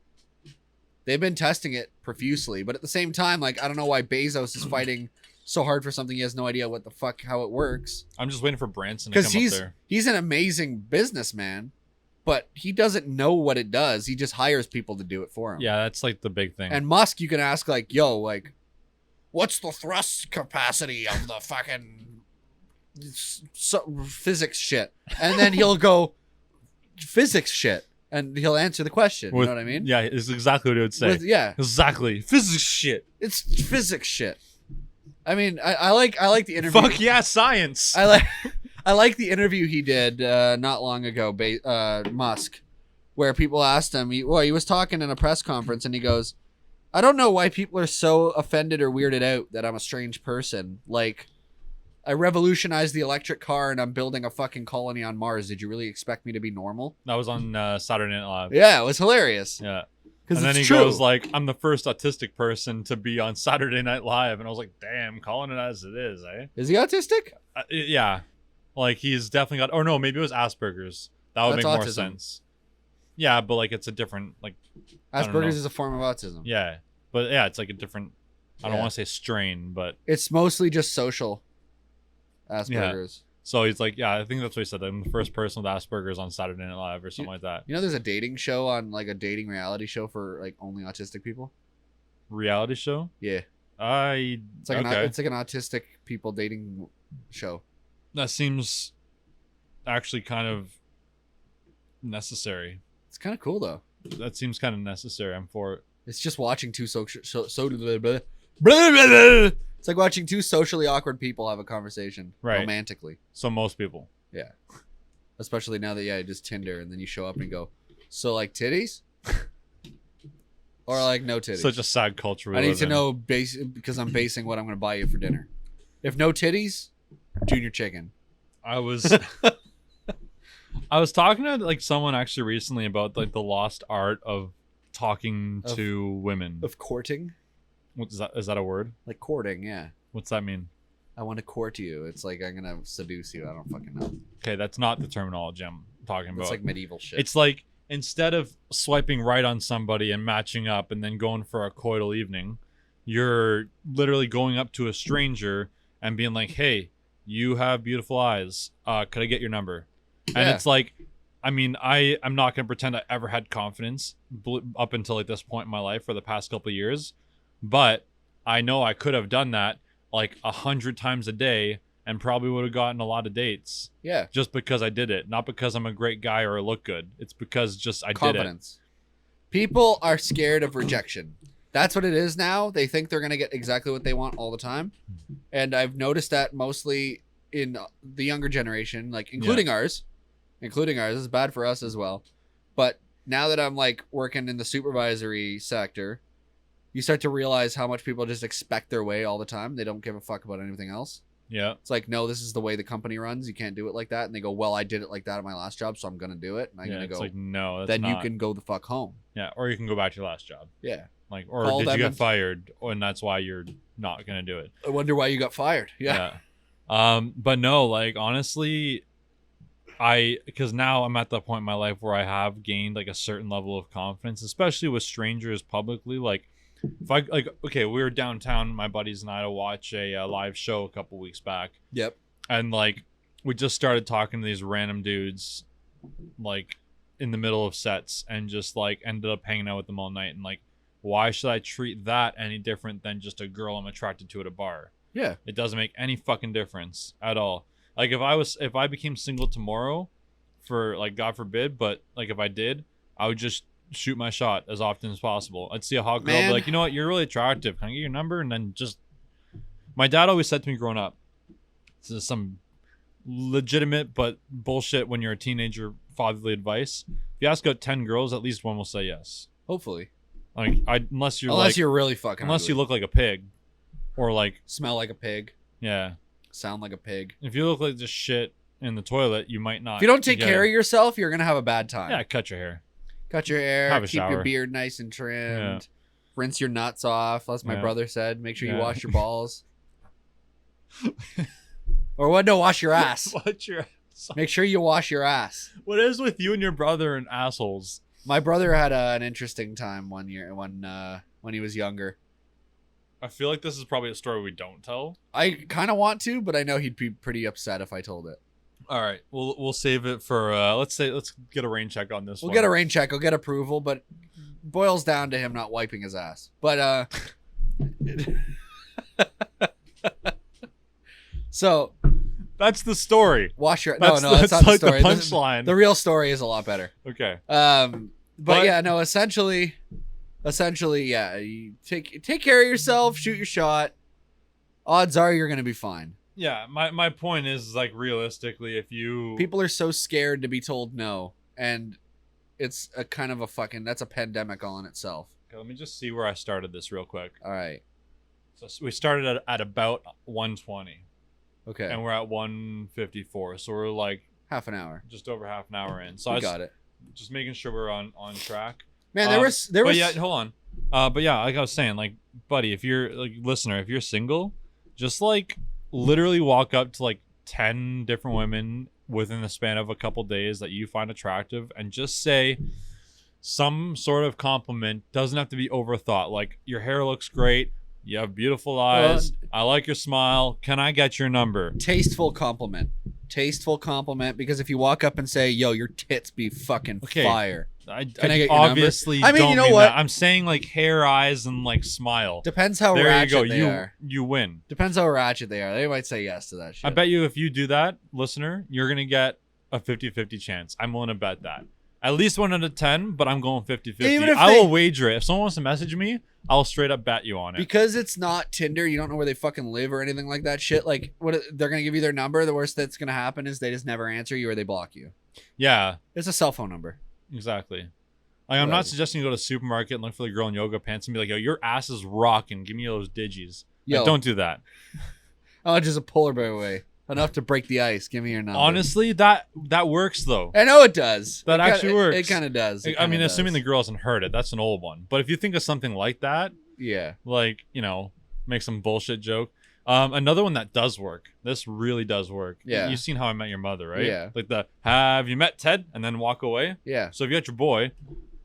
They've been testing it profusely, but at the same time, like I don't know why Bezos is fighting so hard for something he has no idea what the fuck how it works. I'm just waiting for Branson to come up there. He's an amazing businessman, but he doesn't know what it does. He just hires people to do it for him. Yeah, that's like the big thing. And Musk, you can ask like, yo, like, what's the thrust capacity of the fucking physics shit? And then he'll go, physics shit. And he'll answer the question. You know what I mean? Yeah, it's exactly what it would say. Yeah. Exactly. Physics shit. It's physics shit. I mean, I like the interview. Fuck yeah, science. I like the interview he did not long ago, Musk, where people asked him. He was talking in a press conference, and he goes, "I don't know why people are so offended or weirded out that I'm a strange person. Like, I revolutionized the electric car, and I'm building a fucking colony on Mars. Did you really expect me to be normal?" That was on Saturday Night Live. Yeah, it was hilarious. Yeah. And then it's he true. goes like, I'm the first autistic person to be on Saturday Night Live. And I was like, damn, calling it as it is, eh? Is he autistic? Yeah. Like, he's definitely got, or no, maybe it was Asperger's. That would That's make more autism. sense. Yeah, but like, it's a different, like, I don't know. Asperger's is a form of autism. Yeah. But yeah, it's like a different, I don't Yeah. want to say strain, but. It's mostly just social Asperger's. So he's like, yeah, I think that's what he said. I'm the first person with Asperger's on Saturday Night Live or something like that. You know, there's a dating show on like a dating reality show for like only autistic people. Reality show? Yeah, It's like it's like an autistic people dating show. That seems actually kind of necessary. It's kind of cool though. That seems kind of necessary. I'm for it. It's just watching two It's like watching two socially awkward people have a conversation romantically. So most people. Yeah. Especially now that you just Tinder and then you show up and go, so like titties? Or like no titties? Such a sad culture. I need to know because I'm basing what I'm going to buy you for dinner. If no titties, junior chicken. I was talking to like someone actually recently about like the lost art of talking to women. Of courting? What is that? Is that a word? Like courting, yeah. What's that mean? I want to court you. It's like I'm gonna seduce you. I don't fucking know. Okay, that's not the terminology I'm talking about. It's like medieval shit. It's like instead of swiping right on somebody and matching up and then going for a coital evening, you're literally going up to a stranger and being like, "Hey, you have beautiful eyes. Could I get your number?" And it's like, I mean, I'm not gonna pretend I ever had confidence up until like this point in my life for the past couple of years, but I know I could have done that like 100 times a day and probably would have gotten a lot of dates. Yeah. Just because I did it. Not because I'm a great guy or I look good. It's because just I Confidence. People are scared of rejection. That's what it is now. They think they're going to get exactly what they want all the time. And I've noticed that mostly in the younger generation, like including ours. Including ours. This is bad for us as well. But now that I'm like working in the supervisory sector, you start to realize how much people just expect their way all the time. They don't give a fuck about anything else. Yeah. It's like, no, this is the way the company runs. You can't do it like that. And they go, well, I did it like that at my last job, so I'm going to do it. And I'm going to go, like, no, that's then not. you can go the fuck home. Yeah, or you can go back to your last job. Yeah. Like, or Call did them you get and- fired and that's why you're not going to do it? I wonder why you got fired. Yeah. But no, like, honestly, because now I'm at the point in my life where I have gained like a certain level of confidence, especially with strangers publicly. Like, if I like, okay, we were downtown, my buddies and I, to watch a live show a couple weeks back. Yep. And like, we just started talking to these random dudes, like in the middle of sets, and just like ended up hanging out with them all night. And like, why should I treat that any different than just a girl I'm attracted to at a bar? Yeah. It doesn't make any fucking difference at all. Like if I became single tomorrow, for like God forbid, but like if I did, I would just shoot my shot as often as possible. I'd see a hot girl, be like, you know what, you're really attractive. Can I get your number? And then just, my dad always said to me growing up, this is some legitimate but bullshit when you're a teenager fatherly advice. If you ask out 10 girls, at least one will say yes. Hopefully. Like unless you're really fucking unless ugly. you look like a pig, or like smell like a pig, yeah, sound like a pig. If you look like just shit in the toilet, you might not. If you don't take care of yourself, you're gonna have a bad time. Yeah, cut your hair. Cut your hair. Have a keep shower. your beard nice and trimmed. Yeah. Rinse your nuts off. As my brother said, make sure you wash your balls. Or what? No, wash your ass. Wash your ass. Make sure you wash your ass. What is with you and your brother and assholes? My brother had an interesting time one year when he was younger. I feel like this is probably a story we don't tell. I kind of want to, but I know he'd be pretty upset if I told it. All right, we'll save it for let's get a rain check on this. We'll get a rain check. We'll get approval, but boils down to him not wiping his ass. But so that's the story. Wash your that's that's not like the story. The punchline. The real story is a lot better. Okay. But yeah, no. Essentially, yeah. You take care of yourself. Shoot your shot. Odds are you're gonna be fine. Yeah, my point is like realistically, if you people are so scared to be told no, and it's a kind of a fucking that's a pandemic all in itself. Okay, let me just see where I started this real quick. All right. So we started at about 120. Okay. And we're at 154, so we're like half an hour, just over half an hour in. So got it. Just making sure we're on track. Man, there was But yeah, hold on. But yeah, like I was saying, like, buddy, if you're like listener, if you're single, just like literally walk up to like 10 different women within the span of a couple days that you find attractive, and just say some sort of compliment. Doesn't have to be overthought. Like, your hair looks great. You have beautiful eyes. I like your smile. Can I get your number? Tasteful compliment, because if you walk up and say, yo, your tits be fucking fire. Can I get your obviously number? I mean, don't you know mean what? that. I'm saying like hair, eyes, and like smile. Depends how there ratchet you go. they are. You win. Depends how ratchet they are. They might say yes to that shit. I bet you if you do that, listener, you're going to get a 50-50 chance. I'm willing to bet that. At least 1 out of 10, but I'm going 50-50. I will wager it. If someone wants to message me, I'll straight up bet you on it. Because it's not Tinder, you don't know where they fucking live or anything like that shit. Like, they're going to give you their number. The worst that's going to happen is they just never answer you or they block you. Yeah. It's a cell phone number. Exactly. Like, I'm not suggesting you go to the supermarket and look for the girl in yoga pants and be like, yo, your ass is rocking. Give me those digis. Like, don't do that. Oh, just a polar bear away. Enough to break the ice. Give me your number. Honestly, that works, though. I know it does. That actually works. It kind of does. I mean, assuming the girl hasn't heard it. That's an old one. But if you think of something like that, yeah, like, you know, make some bullshit joke. Another one that does work. This really does work. Yeah. You've seen How I Met Your Mother, right? Yeah. Like have you met Ted? And then walk away. Yeah. So if you got your boy.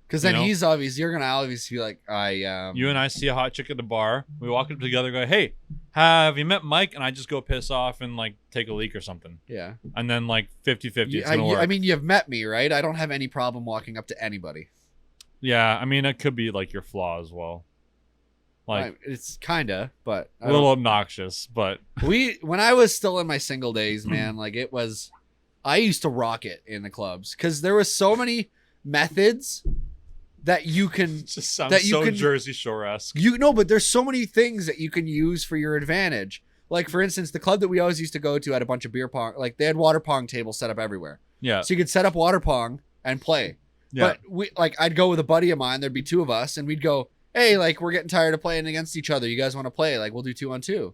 Because then you're going to obviously be like, You and I see a hot chick at the bar. We walk up together, go, hey, have you met Myke? And I just go piss off and like take a leak or something. Yeah. And then like 50-50. It's gonna work. I mean, you've met me, right? I don't have any problem walking up to anybody. Yeah. I mean, it could be like your flaw as well. Like, it's kind of, but a little obnoxious, but when I was still in my single days, man, like I used to rock it in the clubs because there was so many methods that you can just sounds so Jersey Shore-esque. But there's so many things that you can use for your advantage. Like, for instance, the club that we always used to go to had a bunch of beer pong. Like, they had water pong tables set up everywhere. Yeah. So you could set up water pong and play. Yeah. But I'd go with a buddy of mine. There'd be two of us, and we'd go, hey, like, we're getting tired of playing against each other. You guys want to play? Like, we'll do 2-on-2.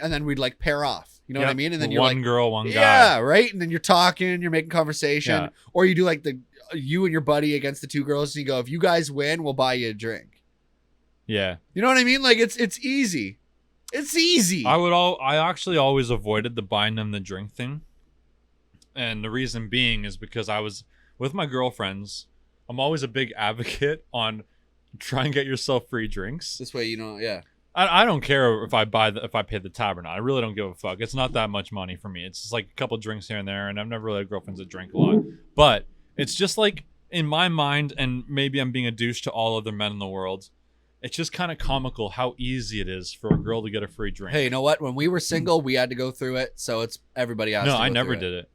And then we'd like pair off. You know what I mean? And then you're one girl, one guy. Yeah, right. And then you're talking, you're making conversation, or you do like you and your buddy against the two girls, and you go, if you guys win, we'll buy you a drink. Yeah. You know what I mean? Like, it's easy. It's easy. I actually always avoided the buying them the drink thing. And the reason being is because I was with my girlfriends. I'm always a big advocate on try and get yourself free drinks. This way, yeah. I don't care if I pay the tab or not. I really don't give a fuck. It's not that much money for me. It's just like a couple drinks here and there, and I've never really had girlfriends that drink a lot. But it's just like, in my mind, and maybe I'm being a douche to all other men in the world, it's just kind of comical how easy it is for a girl to get a free drink. Hey, you know what? When we were single, we had to go through it, so it's everybody else. No, I never did it.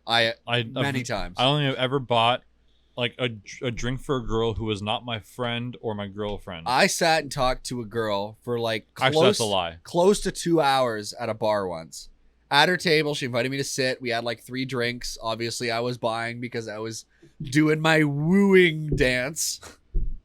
I many times. I only ever bought like a drink for a girl who was not my friend or my girlfriend. I sat and talked to a girl for like actually, that's a lie. Close to 2 hours at a bar once. At her table, she invited me to sit. We had like 3 drinks. Obviously, I was buying because I was doing my wooing dance.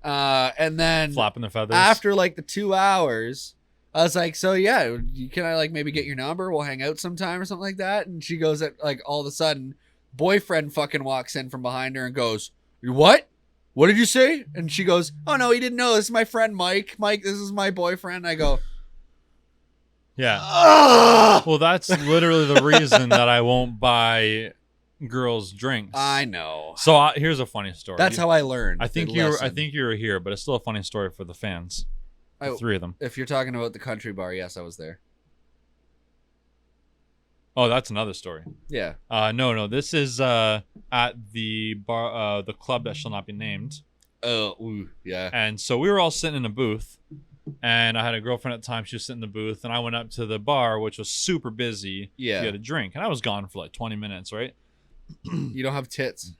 And then flapping the feathers. After like the 2 hours, I was like, so yeah, can I like maybe get your number? We'll hang out sometime or something like that. And she goes at like all of a sudden, boyfriend fucking walks in from behind her and goes, what? What did you say? And she goes, oh no, he didn't know. This is my friend Myke. Myke, this is my boyfriend. I go, yeah. Ugh! Well, that's literally the reason that I won't buy girls drinks. I know. So here's a funny story. That's how I learned. I think you were here, but it's still a funny story for the fans. The 3 of them. If you're talking about the country bar, yes, I was there. Oh, that's another story. Yeah. No. This is at the bar, the club that shall not be named. Yeah. And so we were all sitting in a booth, and I had a girlfriend at the time. She was sitting in the booth, and I went up to the bar, which was super busy, to get a drink. And I was gone for like 20 minutes, right? You don't have tits.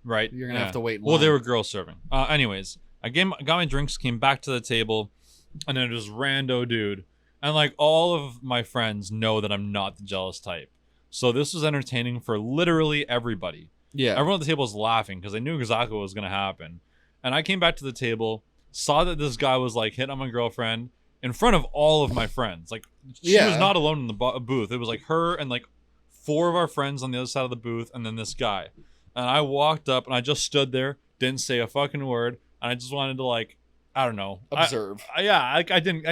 Right. You're going to have to wait in line. Well, they were girls serving. Anyways, I got my drinks, came back to the table, and then this rando dude. And like all of my friends know that I'm not the jealous type. So this was entertaining for literally everybody. Yeah. Everyone at the table was laughing because they knew exactly what was going to happen. And I came back to the table, saw that this guy was like hitting on my girlfriend in front of all of my friends. Like she was not alone in the booth. It was like her and like 4 of our friends on the other side of the booth and then this guy. And I walked up and I just stood there, didn't say a fucking word, and I just wanted to like, I don't know, Observe. I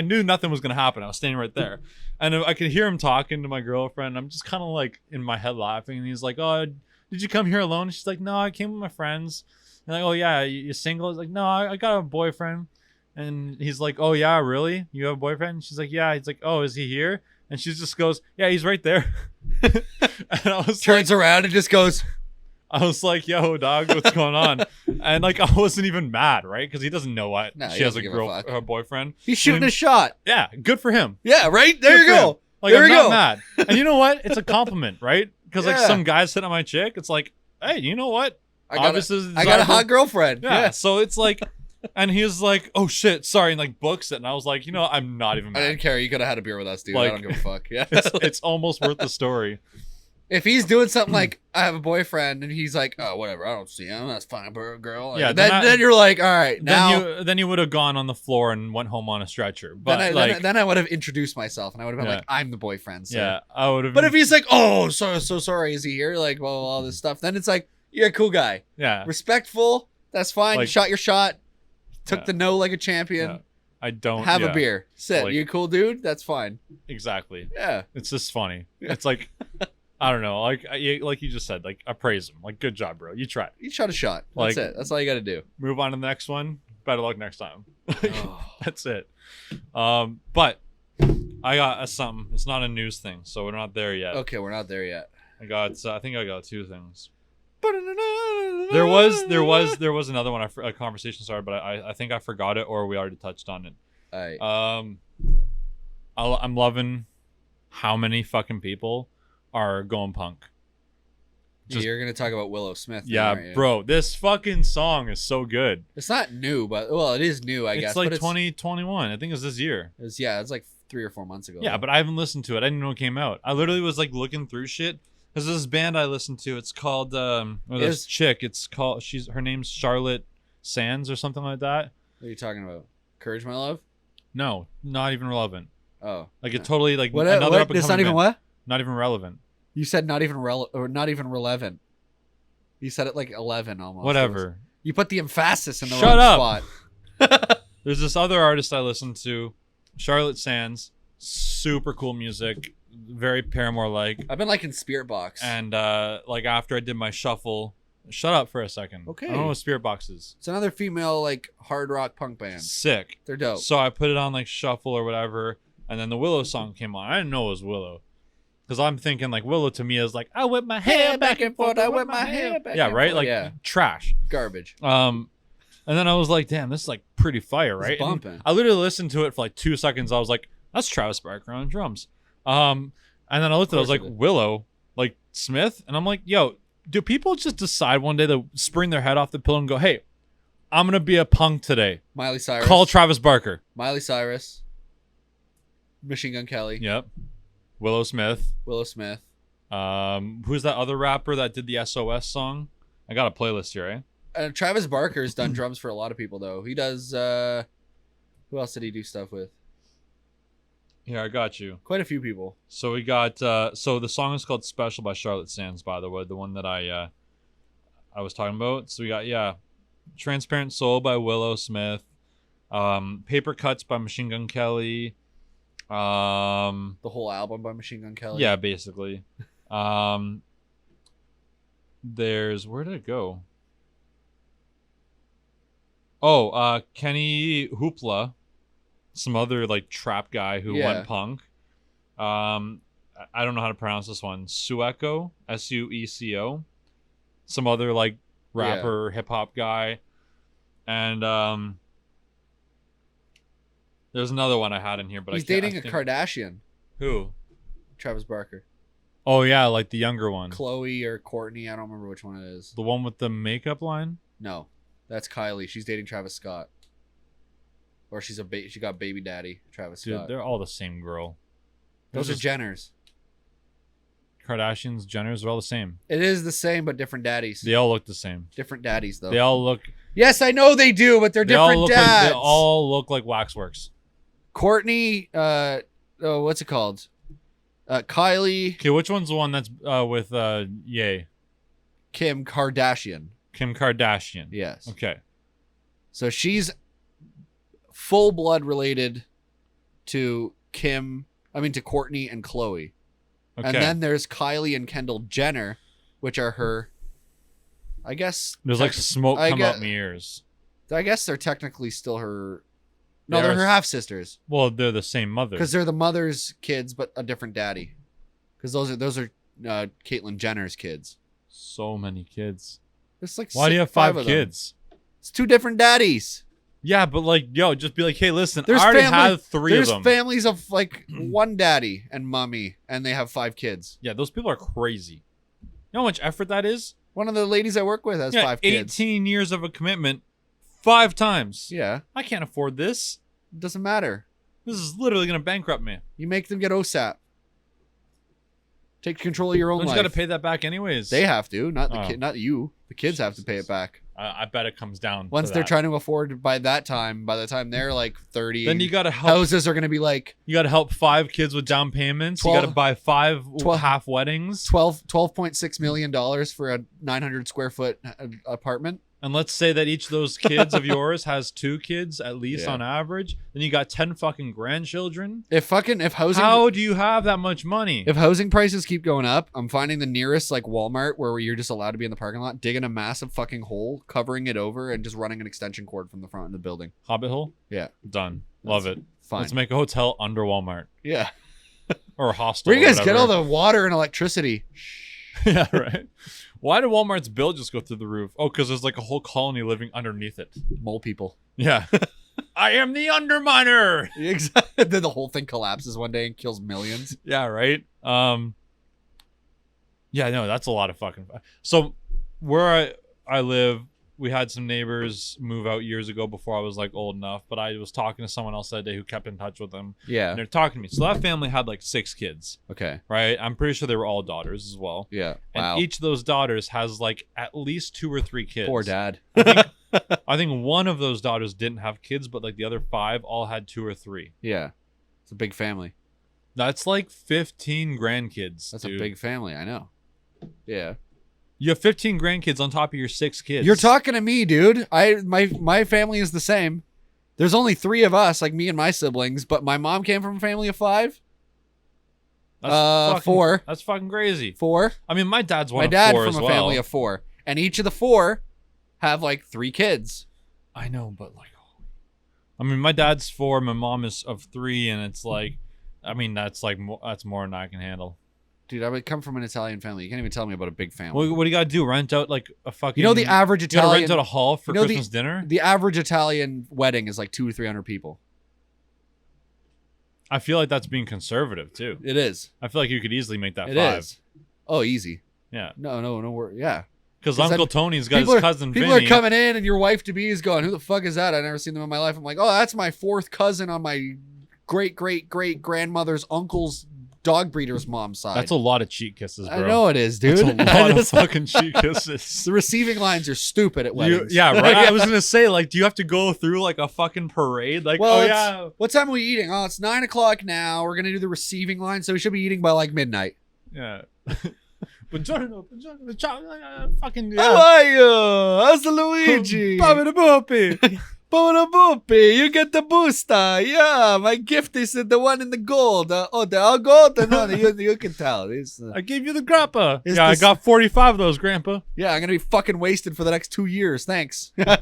knew nothing was gonna happen. I was standing right there, and I could hear him talking to my girlfriend. I'm just kind of like in my head laughing, and he's like, "Oh, did you come here alone?" And she's like, "No, I came with my friends." And like, "Oh yeah, you single?" I was like, "No, I got a boyfriend." And he's like, "Oh yeah, really? You have a boyfriend?" And she's like, "Yeah." He's like, "Oh, is he here?" And she just goes, "Yeah, he's right there." And I was Turns around and just goes. I was like, "Yo, dog, what's going on?" And like, I wasn't even mad, right? Because he doesn't know what No, she he has a doesn't give a fuck. her boyfriend. He's shooting a shot. Yeah, good for him. Yeah, right? There Good you for him. go. Like, There I'm we not go. mad. And you know what? It's a compliment, right? Because like Yeah. some guys hit on my chick, it's like, hey, you know what? I got a Desirable- hot girlfriend. Yeah. Yeah. So it's like, and he was like, "Oh shit, sorry," and like books it, and I was like, you know, I'm not even I mad. didn't care. You could have had a beer with us, dude. I Like- don't give a fuck. Yeah. It's almost worth the story. If he's doing something like, I have a boyfriend, and he's like, oh, whatever, I don't see him. That's fine, girl. Like, Yeah, then you're like, all right, now. Then you would have gone on the floor and went home on a stretcher. But Then I would have introduced myself, and I would have been Yeah. like, I'm the boyfriend. So. yeah, I would have. But if he's like, oh, so sorry, is he here? Like, well, all this stuff. Then it's like, you're a cool guy, yeah, respectful. That's fine. You Like- shot your shot. Took Yeah. the no like a champion. yeah. I don't Have yeah, a beer. Sit. Like- You a cool dude? That's fine. exactly. Yeah. It's just funny. Yeah. It's like, I don't know, like like you just said, like appraise him, like good job, bro. You tried. You shot a shot. That's Like- it. That's all you got to do. Move on to the next one. Better luck next time. Oh. That's it. But I got something. It's not a news thing, so we're not there yet. Okay, we're not there yet. I think I got two things. There was another one. A conversation started, but I think I forgot it, or we already touched on it. All right. I'm loving how many fucking people are going punk. just- You're gonna talk about Willow Smith. then, Yeah, aren't you? bro, this fucking song is so good. It's not new, but well, it is new, I guess. It's like but 2021. I think it's this year. it's like 3 or 4 months ago. Yeah, but I haven't listened to it. I didn't know it came out. I literally was like looking through shit. There's this band I listened to. It's called or this chick. It's called her name's Charlotte Sands or something like that. What are you talking about? Courage, my love. No, not even relevant. Oh, Like it totally like what? another What? up and It's coming not even band. what? Not even relevant. You said not even not even relevant. You said it like 11 almost. Whatever. You put the emphasis in the Shut wrong up. spot. There's this other artist I listened to, Charlotte Sands. Super cool music, very Paramore like. I've been liking Spirit Box. And like after I did my shuffle, shut up for a second. Okay. I don't know what Spirit Box is. It's another female like hard rock punk band. Sick. They're dope. So I put it on like shuffle or whatever, and then the Willow song came on. I didn't know it was Willow, because I'm thinking like Willow to me is like I whip my hair back and forth. I whip my hair back. Yeah, and right. forth. Like Yeah. trash. Garbage. And then I was like, damn, this is like pretty fire, right? It's bumping. And I literally listened to it for like 2 seconds. I was like, that's Travis Barker on drums. And then I looked at it, I was like, Of course it is. Willow, like Smith, and I'm like, yo, do people just decide one day to spring their head off the pillow and go, hey, I'm gonna be a punk today? Miley Cyrus. Call Travis Barker. Miley Cyrus. Machine Gun Kelly. Yep. Willow Smith. Willow Smith. Who's that other rapper that did the SOS song? I got a playlist here, eh? Travis Barker's done drums for a lot of people though. He does. Who else did he do stuff with? Here, I got you. Quite a few people. So we got so the song is called Special by Charlotte Sands, by the way, the one that I was talking about. So we got Transparent Soul by Willow Smith, Paper Cuts by Machine Gun Kelly, The whole album by Machine Gun Kelly. yeah, basically. There's, where did it go? Oh, Kenny Hoopla, some other like trap guy who Yeah. went punk. I don't know how to pronounce this one. Sueco, Sueco, some other like rapper hip hop guy, and there's another one I had in here, but He's I can't, dating a Kardashian. Who? Travis Barker. Oh yeah, like the younger one, Chloe or Courtney. I don't remember which one it is. the one with the makeup line. No, that's Kylie. She's dating Travis Scott. Or she got baby daddy Travis Dude, Scott. they're all the same girl. Those are Those Jenners. Kardashians, Jenners are all the same. It is the same, but different daddies. They all look the same. Different daddies, though. They all look. Yes, I know they do, but they're They all different look dads. like, they all look like Waxworks. Courtney, what's it called? Kylie, Okay, which one's the one that's with Ye? Kim Kardashian. Kim Kardashian. Yes. Okay. So she's full blood related to to Courtney and Khloe. Okay. And then there's Kylie and Kendall Jenner, which are her, I guess. There's like smoke come out my ears. I guess they're technically still her. No, they're her half sisters. Well, they're the same mother. Because they're the mother's kids, but a different daddy. Because those are Caitlyn Jenner's kids. So many kids. There's like why do you have 5 kids? It's 2 different daddies. Yeah, but like, yo, just be like, hey, listen, I already have 3 of them. There's families of like one daddy and mommy, and they have 5 kids. Yeah, those people are crazy. You know how much effort that is? One of the ladies I work with has 5 kids. 18 years of a commitment, 5 times. Yeah. I can't afford this. It doesn't matter. This is literally going to bankrupt me. You make them get OSAP. Take control of your own life. You got to pay that back anyways. They have to, not the kid, not you. The kids have to pay it back. I bet it comes down. Once they're trying to afford by the time they're like 30. Then you got to help. Houses are going to be like. You got to help 5 kids with down payments. 12, you got to buy 5 half weddings. $12.6 million for a 900 square foot apartment. And let's say that each of those kids of yours has 2 kids at least on average. Then you got 10 fucking grandchildren. If housing, how do you have that much money? If housing prices keep going up, I'm finding the nearest like Walmart where you're just allowed to be in the parking lot, digging a massive fucking hole, covering it over, and just running an extension cord from the front of the building. Hobbit hole? Yeah. Done. Love it. Fine. Let's make a hotel under Walmart. Yeah. Or a hostel. Where you guys get all the water and electricity? Yeah, right. Why did Walmart's bill just go through the roof? Oh, because there's like a whole colony living underneath it. Mole people. Yeah. I am the underminer. Exactly. Then the whole thing collapses one day and kills millions. Yeah, right. Yeah, no, that's a lot of fucking. So where I live, we had some neighbors move out years ago before I was like old enough, but I was talking to someone else that day who kept in touch with them. Yeah. And they're talking to me. So that family had like 6 kids. Okay. Right? I'm pretty sure they were all daughters as well. Yeah. Wow. And each of those daughters has like at least 2 or 3 kids. Poor dad. I think one of those daughters didn't have kids, but like the other 5 all had 2 or 3. Yeah. It's a big family. That's like 15 grandkids. That's dude. a big family. I know. Yeah. You have 15 grandkids on top of your 6 kids. You're talking to me, dude. My family is the same. There's only 3 of us, like me and my siblings, but my mom came from a family of 5. That's 4. That's fucking crazy. 4. I mean, my dad's one my of dad 4 from as a well. family of 4, and each of the 4 have like 3 kids. I know, but like, I mean, my dad's 4, my mom is of 3, and it's like, I mean, that's more than I can handle. Dude, I would come from an Italian family. You can't even tell me about a big family. What do you got to do? Rent out like a fucking... You know the average Italian... You got to rent out a hall for Christmas dinner? The average Italian wedding is like 200 or 300 people. I feel like that's being conservative, too. It is. I feel like you could easily make that 5. It is. Oh, easy. Yeah. No. Yeah. Because Uncle Tony's got his cousin Vinny. People are coming in and your wife to be is going, who the fuck is that? I've never seen them in my life. I'm like, oh, that's my 4th cousin on my great-great-great-grandmother's uncle's dog breeder's mom's side. That's a lot of cheek kisses, bro. I know it is, dude. That's a lot of fucking cheek kisses. The receiving lines are stupid at weddings. Yeah, right. I was gonna say, like, do you have to go through like a fucking parade? Like, well, oh yeah. What time are we eating? Oh, it's 9 o'clock now. We're gonna do the receiving line, so we should be eating by like midnight. Yeah. Buongiorno, fucking. Yeah. How are you? How's the Luigi? You get the booster. Yeah, my gift is the one in the gold. They're all gold? No, you can tell. I gave you the grappa. Yeah, I got 45 of those, Grandpa. Yeah, I'm going to be fucking wasted for the next 2 years. Thanks. I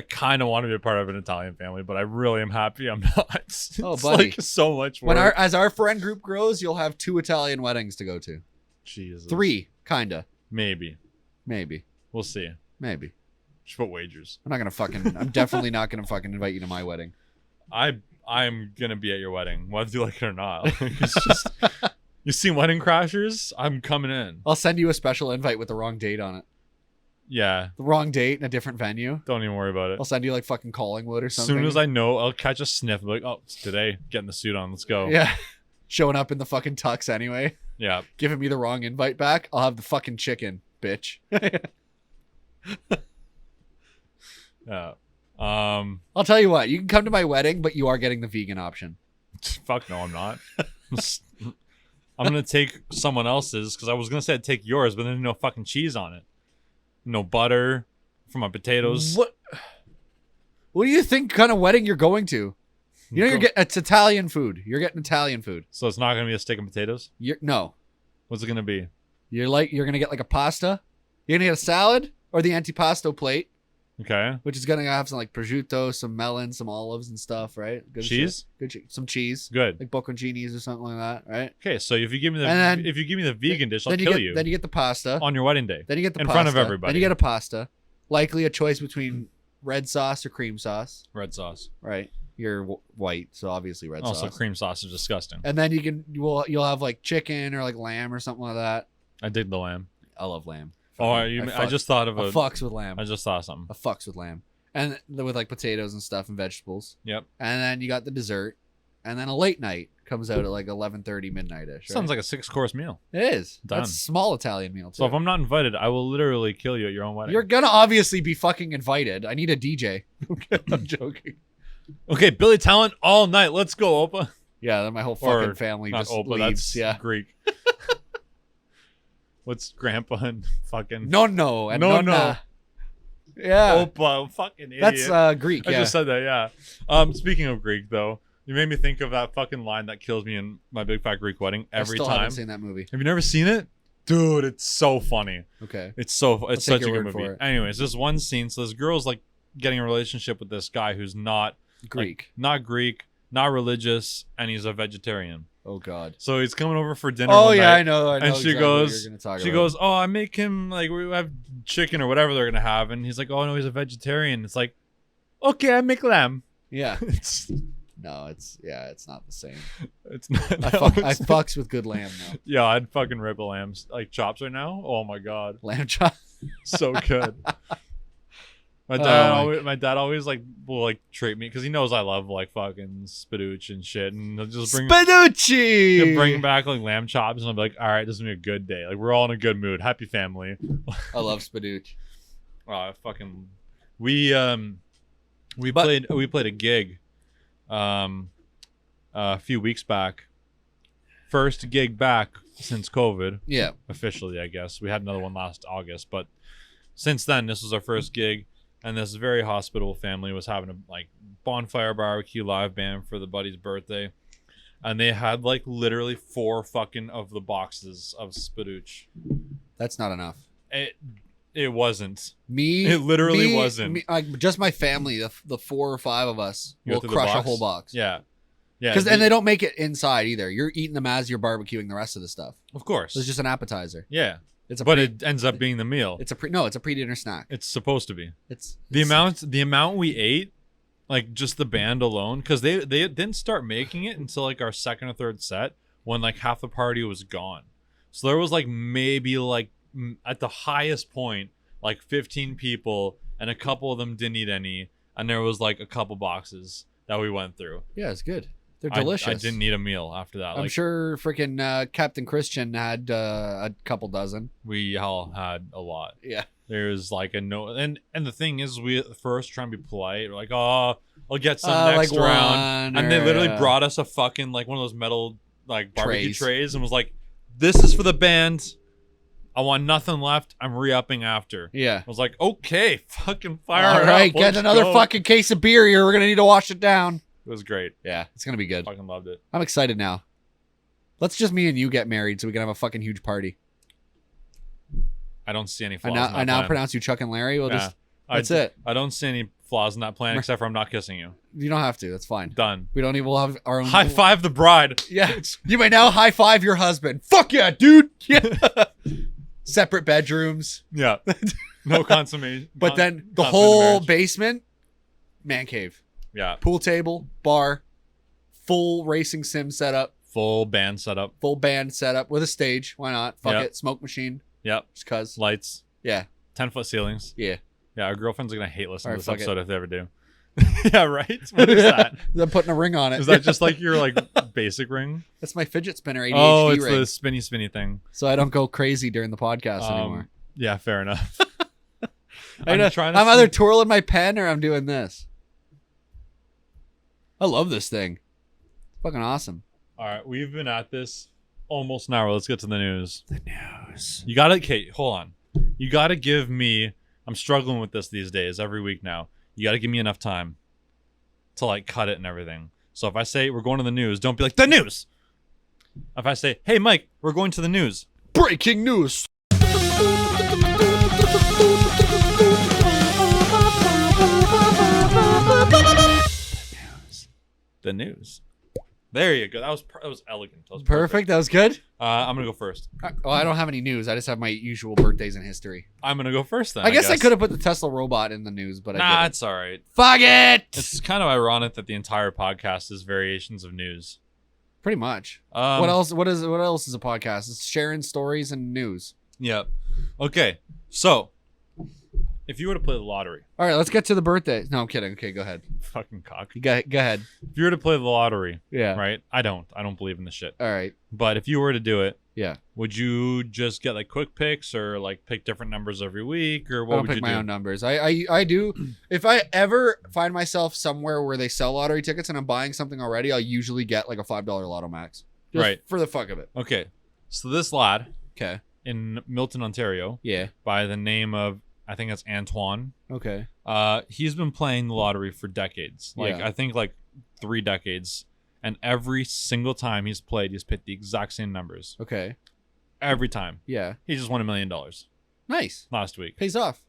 kind of want to be a part of an Italian family, but I really am happy I'm not. It's buddy. Like so much work. As our friend group grows, you'll have 2 Italian weddings to go to. Jesus. 3, kinda. Maybe. We'll see. Maybe. Just put wagers. I'm definitely not gonna fucking invite you to my wedding. I'm gonna be at your wedding, whether you like it or not. It's just, you see Wedding Crashers? I'm coming in. I'll send you a special invite with the wrong date on it. Yeah. The wrong date in a different venue. Don't even worry about it. I'll send you like fucking Collingwood or something. As soon as I know, I'll catch a sniff. I'm like, oh, it's today. Getting the suit on. Let's go. Yeah. Showing up in the fucking tux anyway. Yeah. Giving me the wrong invite back. I'll have the fucking chicken, bitch. Yeah. I'll tell you what. You can come to my wedding, but you are getting the vegan option. Fuck no, I'm not. I'm gonna take someone else's because I was gonna say I'd take yours, but then no fucking cheese on it. No butter, for my potatoes. What do you think kind of wedding you're going to? You know, you're getting it's Italian food. You're getting Italian food. So it's not gonna be a steak and potatoes. No. What's it gonna be? You're gonna get like a pasta. You're gonna get a salad or the antipasto plate, Okay. which is gonna have some like prosciutto, some melon, some olives and stuff, right? Good Cheese? shit. Some cheese, Good. like bocconcinis or something like that, right? Okay, so if you give me the And then- vegan dish, I'll kill you Then you get the pasta. on your wedding day. Then you get the in pasta. front of everybody. Then you get a pasta. Likely a choice between red sauce or cream sauce, Red sauce. right? You're white, so obviously red Also, sauce. cream sauce is disgusting. And then you'll have like chicken or like lamb or something like that. I dig the lamb. I love lamb. Oh, I just thought of I a. fucks with lamb. I just saw something. I fucks with lamb. And with like potatoes and stuff and vegetables. Yep. And then you got the dessert. And then a late night comes out at like 11:30 midnight-ish. Sounds like a 6-course meal. It is. Done. That's a small Italian meal too. So if I'm not invited, I will literally kill you at your own wedding. You're gonna obviously be fucking invited. I need a DJ. I'm joking. Okay, Billy Talent all night. Let's go, Opa. Yeah, then my whole fucking Or family Not just Opa, leaves. that's Yeah. Greek. What's Grandpa and fucking No, and No, nonna. Yeah. Opa? Fucking idiot. That's Greek. I Yeah. just said that, yeah. Speaking of Greek, though, you made me think of that fucking line that kills me in My Big Fat Greek Wedding every I still time. haven't seen that movie. Have you never seen it? Dude, it's so funny. Okay. It's take such a your good word for movie. it. Anyways, this one scene, so this girl's like getting a relationship with this guy who's not Greek. not Greek, not religious, and he's a vegetarian. Oh God. So he's coming over for dinner. Oh one yeah, night, I know. and she exactly goes, what you're gonna talk she about. goes, oh, I make him like we have chicken or whatever they're gonna have, and he's like, oh no, he's a vegetarian. It's like, okay, I make lamb. Yeah. it's No, it's not the same. it's not. I it's- fucks with good lamb now. Yeah, I'd fucking rip a lamb's like chops right now. Oh my god, Lamb chop. so good. My dad always like will like treat me because he knows I love like fucking spinach and shit, and he'll just bring Spanucci. he'll bring back like lamb chops, and I'll be like, all right, this is gonna be a good day. Like we're all in a good mood, happy family. I love spanucci. Fucking we played a gig a few weeks back. First gig back since COVID. Yeah. Officially, I guess. We had another one last August, but since then this was our first gig, and this very hospitable family was having a like bonfire barbecue live band for the buddy's birthday. And they had like literally 4 fucking of the boxes of spinach. That's not enough. It wasn't. It literally wasn't. Like just my family, the 4 or 5 of us You go will through the crush a box? whole box. Yeah. Yeah. Because and they don't make it inside either. You're eating them as you're barbecuing the rest of the stuff. Of course. It's just an appetizer. Yeah. It's a But it ends up being the meal. it's a pre-dinner snack. It's supposed to be. It's The amount we ate, like just the band alone, because they didn't start making it until like our second or third set when like half the party was gone. So there was like maybe like at the highest point like 15 people, and a couple of them didn't eat any, and there was like a couple boxes that we went through. Yeah, it's good. They're delicious. I didn't eat a meal after that. I'm like, sure freaking Captain Christian had a couple dozen. we all had a lot. Yeah. There's like a no, and the thing is, we at first try and be polite. We're like, oh, I'll get some next like round, one and they or, literally brought us a fucking like one of those metal like barbecue Trays. trays, and was like, this is for the band. I want nothing left. I'm re-upping after. Yeah. I was like, okay, fucking fire. All it right, up, get let's another go. fucking case of beer here. We're gonna need to wash it down. It was great. Yeah, it's gonna be good. Fucking loved it. I'm excited now. Let's just me and you get married so we can have a fucking huge party. I don't see any I flaws. now, in that I now plan. pronounce you Chuck and Larry. We'll Yeah. just that's it. I don't see any flaws in that plan except for I'm not kissing you. You don't have to. That's fine. Done. We don't even. We'll have our own. High five the bride. Yeah. You may now high five your husband. Fuck yeah, dude. Yeah. Separate bedrooms, Yeah. No consummation. but then the consummate whole marriage. basement, man cave, Yeah. pool table, bar, full racing sim setup, Full band setup. full band setup with a stage. Why not? Fuck Yep. it. Smoke machine. Yep. Just cause. Lights. Yeah. 10-foot ceilings. Yeah. Yeah, our girlfriends are gonna hate listening Alright, to fuck this it. episode if they ever do. Yeah, right? What is that? I'm putting a ring on it. Is that just like your like basic ring? That's my fidget spinner ADHD Oh, it's ring. the spinny thing. So I don't go crazy during the podcast anymore. Yeah, fair enough. I'm trying to I'm either see- twirling my pen or I'm doing this. I love this thing. Fucking awesome. All right, we've been at this almost an hour. Let's get to the news. The news. You gotta, Kate. Hold on. You gotta give me I'm struggling with this these days every week now. You got to give me enough time to like cut it and everything. So if I say we're going to the news, don't be like, the news. If I say, hey, Myke, we're going to the news. Breaking news. The news. There you go. That was elegant. That was Perfect. That was good. I'm gonna go first. Oh, I don't have any news. I just have my usual birthdays in history. I'm gonna go first then. I guess I could have put the Tesla robot in the news, but I didn't. It's all right. Fuck it. It's kind of ironic that the entire podcast is variations of news. Pretty much. What else? What else is a podcast? It's sharing stories and news. Yep. Okay. So, if you were to play the lottery, all right, let's get to the birthday. No, I'm kidding. Okay, go ahead. Fucking cock. Go ahead. If you were to play the lottery, yeah. Right? I don't believe in this shit. All right. But if you were to do it, yeah. Would you just get like quick picks or like pick different numbers every week, or what would you do? I don't pick my own numbers. I do. If I ever find myself somewhere where they sell lottery tickets and I'm buying something already, I'll usually get like a $5 Lotto Max. Just right. For the fuck of it. Okay. So this lad. Okay. In Milton, Ontario. Yeah. By the name of, I think it's Antoine. Okay. He's been playing the lottery for decades. Like, yeah. I think like 3 decades. And every single time he's played, he's picked the exact same numbers. Okay. Every time. Yeah. He just won $1 million. Nice. Last week. Pays off.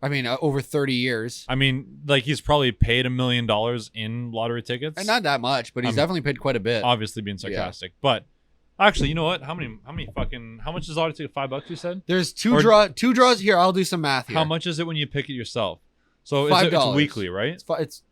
I mean, over 30 years. I mean, like he's probably paid $1 million in lottery tickets. And not that much, but he's definitely paid quite a bit. Obviously being sarcastic. Yeah. But actually, you know what? How much is lottery ticket? $5 you said? There's two draws here. I'll do some math here. How much is it when you pick it yourself? So $5. It's weekly, right? It's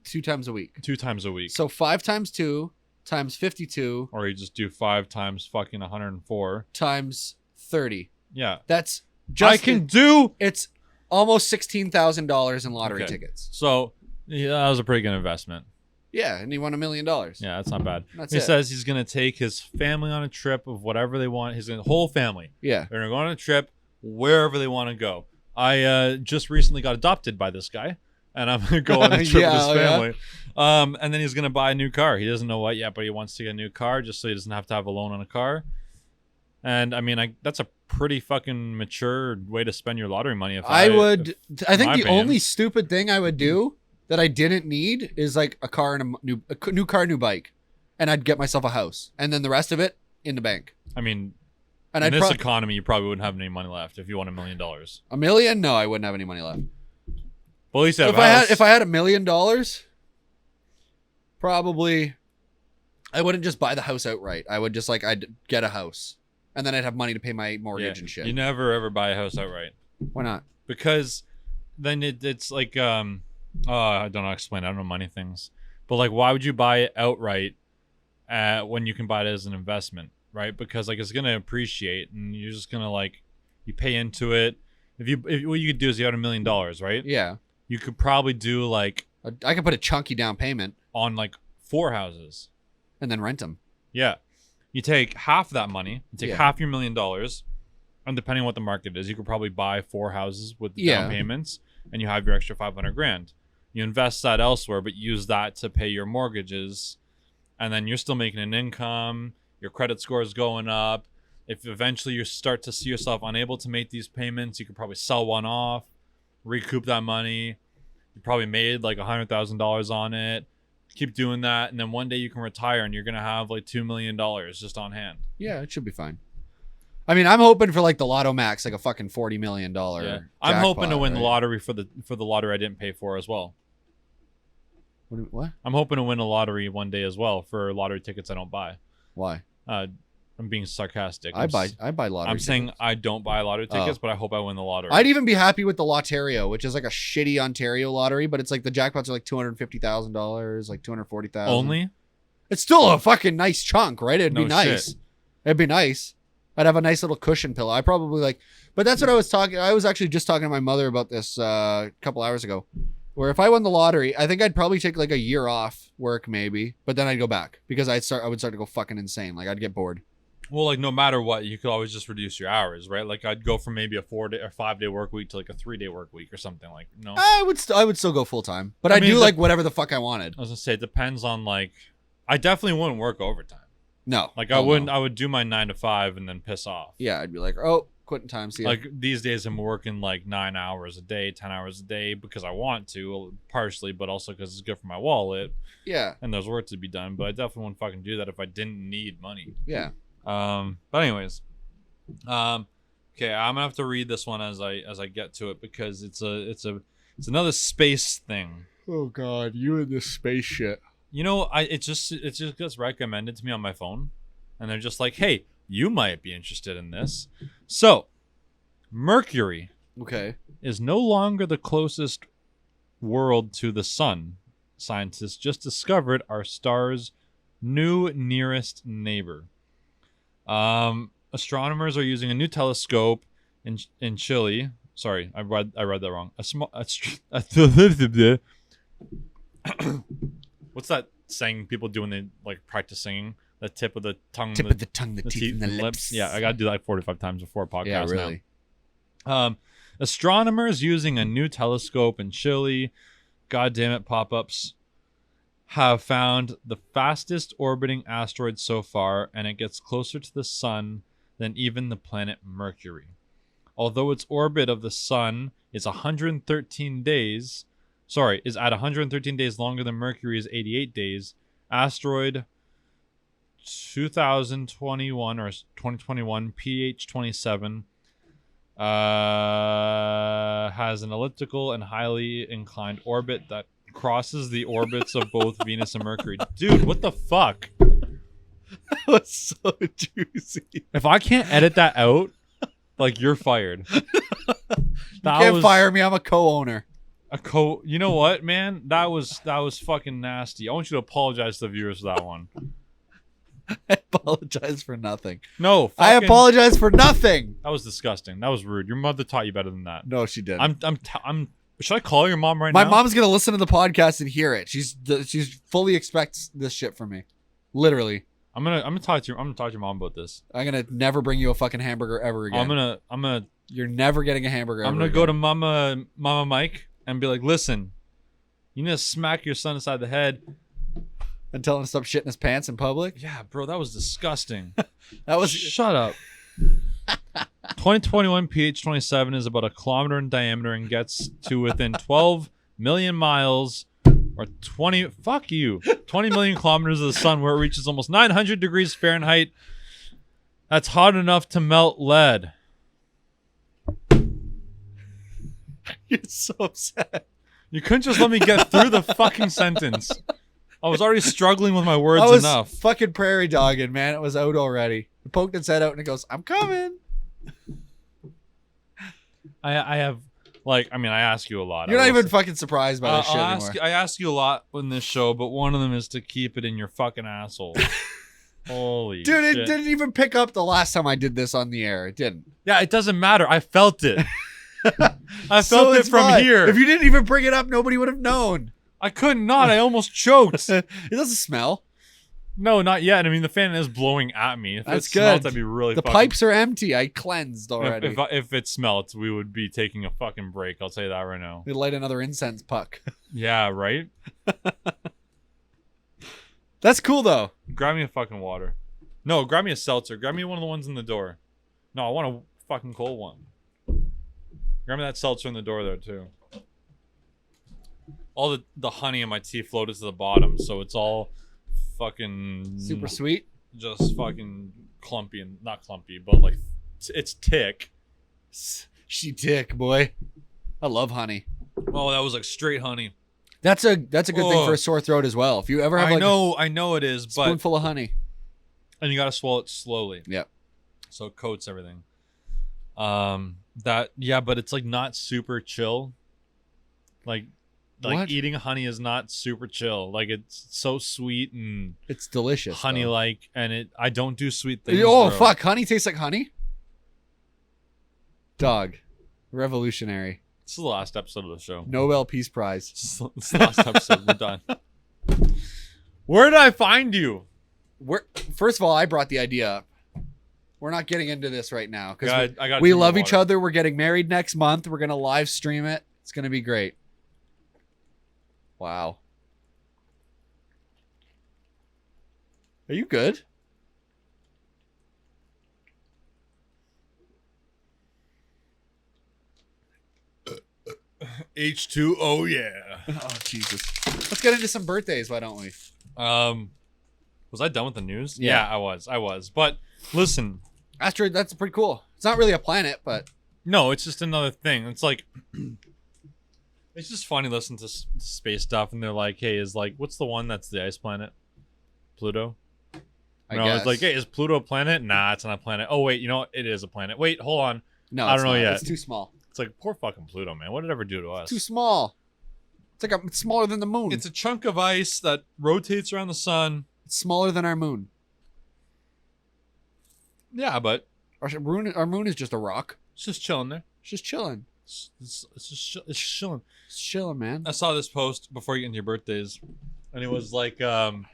2 times a week. 2 times a week. So 5 times 2 times 52. Or you just do 5 times fucking 104. Times 30. Yeah. That's just... I can do... It's almost $16,000 in lottery tickets. So yeah, that was a pretty good investment. Yeah, and he won $1 million. Yeah, that's not bad. He says he's going to take his family on a trip of whatever they want. His whole family. Yeah. They're going to go on a trip wherever they want to go. I just recently got adopted by this guy. And I'm going to go on a trip with his family. Yeah. And then he's going to buy a new car. He doesn't know what yet, but he wants to get a new car just so he doesn't have to have a loan on a car. And I mean, that's a pretty fucking mature way to spend your lottery money. I think the only stupid thing I would do that I didn't need is like a car and a new car, new bike. And I'd get myself a house. And then the rest of it in the bank. I mean, in this economy, you probably wouldn't have any money left if you won $1 million. $1 million? No, I wouldn't have any money left. Well, if I had $1 million, probably I wouldn't just buy the house outright. I would just I'd get a house, and then I'd have money to pay my mortgage and shit. You never ever buy a house outright. Why not? Because then it's like I don't know how to explain. I don't know money things, but like, why would you buy it outright when you can buy it as an investment, right? Because like it's gonna appreciate, and you're just gonna you pay into it. If what you could do is you had $1 million, right? Yeah. You could probably do I could put a chunky down payment on 4 houses and then rent them. Yeah. You take half that money, half your $1 million, and depending on what the market is, you could probably buy 4 houses with the down payments, and you have your extra $500,000. You invest that elsewhere, but use that to pay your mortgages, and then you're still making an income. Your credit score is going up. If eventually you start to see yourself unable to make these payments, you could probably sell one off, recoup that money. You probably made $100,000 on it. Keep doing that, and then one day you can retire, and you're gonna have $2 million just on hand. Yeah, it should be fine. I mean, I'm hoping for the Lotto Max, a fucking $40 million. Yeah. I'm hoping to win the lottery for the lottery I didn't pay for as well. What? I'm hoping to win a lottery one day as well for lottery tickets I don't buy. Why? I'm being sarcastic. I buy lottery tickets. Saying I don't buy lottery tickets, but I hope I win the lottery. I'd even be happy with the Lotterio, which is a shitty Ontario lottery, but it's the jackpots are $250,000, $240,000. Only? It's still a fucking nice chunk, right? It'd be nice. Shit. It'd be nice. I'd have a nice little cushion pillow. I probably but that's what I was actually just talking to my mother about this a couple hours ago. Where if I won the lottery, I think I'd probably take a year off work maybe, but then I'd go back because I would start to go fucking insane. I'd get bored. Well, no matter what, you could always just reduce your hours, right? I'd go from maybe a 4-day or 5-day work week to a 3-day work week or something No, I would still go full time, but I do whatever the fuck I wanted. I was gonna say it depends on I definitely wouldn't work overtime. No, I wouldn't. No. I would do my 9 to 5 and then piss off. Yeah, I'd be oh, quitting time. See ya. Like these days, I'm working like 9 hours a day, 10 hours a day because I want to, partially, but also because it's good for my wallet. Yeah. And there's work to be done. But I definitely wouldn't fucking do that if I didn't need money. Yeah. But anyways, okay, I'm gonna have to read this one as I get to it because it's another space thing. Oh God, you and this space shit. You know, it just gets recommended to me on my phone, and they're just like, "Hey, you might be interested in this." So, Mercury is no longer the closest world to the sun. Scientists just discovered our star's new nearest neighbor. Astronomers are using a new telescope in Chile. Sorry, I read that wrong. What's that saying people do when they like practice singing? The tip of the tongue, Tip of the tongue, the teeth, and the lips. Yeah, I gotta do that like 45 times before a podcast. Yeah, really. Now. Astronomers using a new telescope in Chile, goddamn it, pop-ups, have found the fastest orbiting asteroid so far, and it gets closer to the sun than even the planet Mercury. Although its orbit of the sun is 113 days, is at 113 days longer than Mercury's 88 days, asteroid 2021 or 2021 PH27 has an elliptical and highly inclined orbit that crosses the orbits of both Venus and Mercury. Dude, what the fuck? That was so juicy. If I can't edit that out, like, you're fired. You can't fire me. I'm a co-owner. You know what, man? That was fucking nasty. I want you to apologize to the viewers for that one. I apologize for nothing. No, I apologize for nothing. That was disgusting. That was rude. Your mother taught you better than that. No, she didn't. Should I call your mom right now? My mom's gonna listen to the podcast and hear it. She's fully expects this shit from me. Literally. I'm gonna talk to your mom about this. I'm gonna never bring you a fucking hamburger ever again. I'm gonna. You're never getting a hamburger. I'm gonna go to Mama Myke and be like, listen, you need to smack your son inside the head. And tell him to stop shitting his pants in public? Yeah, bro, that was disgusting. Shut up. 2021 PH27 is about 1 kilometer in diameter and gets to within 12 million miles or 20 million kilometers of the sun, where it reaches almost 900 degrees Fahrenheit. That's hot enough to melt lead. You're so upset. You couldn't just let me get through the fucking sentence. I was already struggling with my words enough. Fucking prairie dogging, man. It was out already. It poked its head out and it goes, I'm coming. I have, like, I mean, I ask you a lot. You're not even fucking surprised by this shit anymore. I ask you a lot in this show, but one of them is to keep it in your fucking asshole. Holy Dude, shit. It didn't even pick up the last time I did this on the air. It didn't. Yeah, it doesn't matter. I felt it. I felt it from here. If you didn't even bring it up, nobody would have known. I could not. I almost choked. It doesn't smell. No, not yet. I mean, the fan is blowing at me. If That's it good. smelled, that'd be really The fucking... pipes are empty. I cleansed already. If it smelled, we would be taking a fucking break. I'll tell you that right now. We light another incense puck. Yeah, right? That's cool, though. Grab me a fucking water. No, grab me a seltzer. Grab me one of the ones in the door. No, I want a fucking cold one. Grab me that seltzer in the door there, too. All the honey in my tea floated to the bottom, so it's all fucking... Super sweet? Just fucking clumpy, and not clumpy, but like, it's thick. She thick, boy. I love honey. Oh, that was like straight honey. That's a good thing for a sore throat as well. If you ever have I know it is, but... spoonful of honey. And you gotta swallow it slowly. Yep. So it coats everything. But it's like not super chill. Like what? Eating honey is not super chill. Like, it's so sweet and it's delicious. Honey like, and I don't do sweet things. Oh, bro. fuck. Honey tastes like honey? Dog. Revolutionary. This is the last episode of the show. Nobel Peace Prize. It's the last episode. We're done. Where did I find you? First of all, I brought the idea up. We're not getting into this right now because I we love each other. We're getting married next month. We're gonna live stream it. It's gonna be great. Wow. Are you good? H2, oh yeah. Oh, Jesus. Let's get into some birthdays, why don't we? Was I done with the news? Yeah. I was. But listen. Asteroid, that's pretty cool. It's not really a planet, but... No, it's just another thing. It's like... It's just funny listening to space stuff, and they're like, hey, what's the one that's the ice planet? Pluto? I guess. It's like, hey, is Pluto a planet? Nah, it's not a planet. Oh, wait, you know what? It is a planet. Wait, hold on. No, I don't know yet. It's too small. It's like, poor fucking Pluto, man. What did it ever do to us? Too small. It's smaller than the moon. It's a chunk of ice that rotates around the sun. It's smaller than our moon. Yeah, but... Our moon is just a rock. It's just chilling there. It's just chilling. It's just chilling. It's chilling, man. I saw this post before you get into your birthdays, and it was like it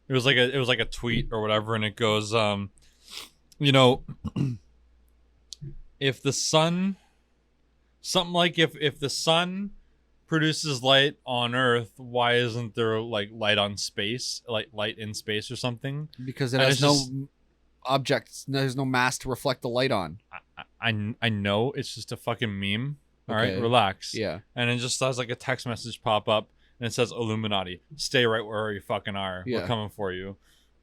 was like a tweet or whatever, and it goes you know, if the sun, something like if the sun produces light on Earth, why isn't there like light on space, like light in space or something? Because it has no objects. There's no mass to reflect the light on. I know it's just a fucking meme. All Okay. right, relax. Yeah. And it just has like a text message pop up, and it says Illuminati. Stay right where you fucking are. Yeah. We're coming for you.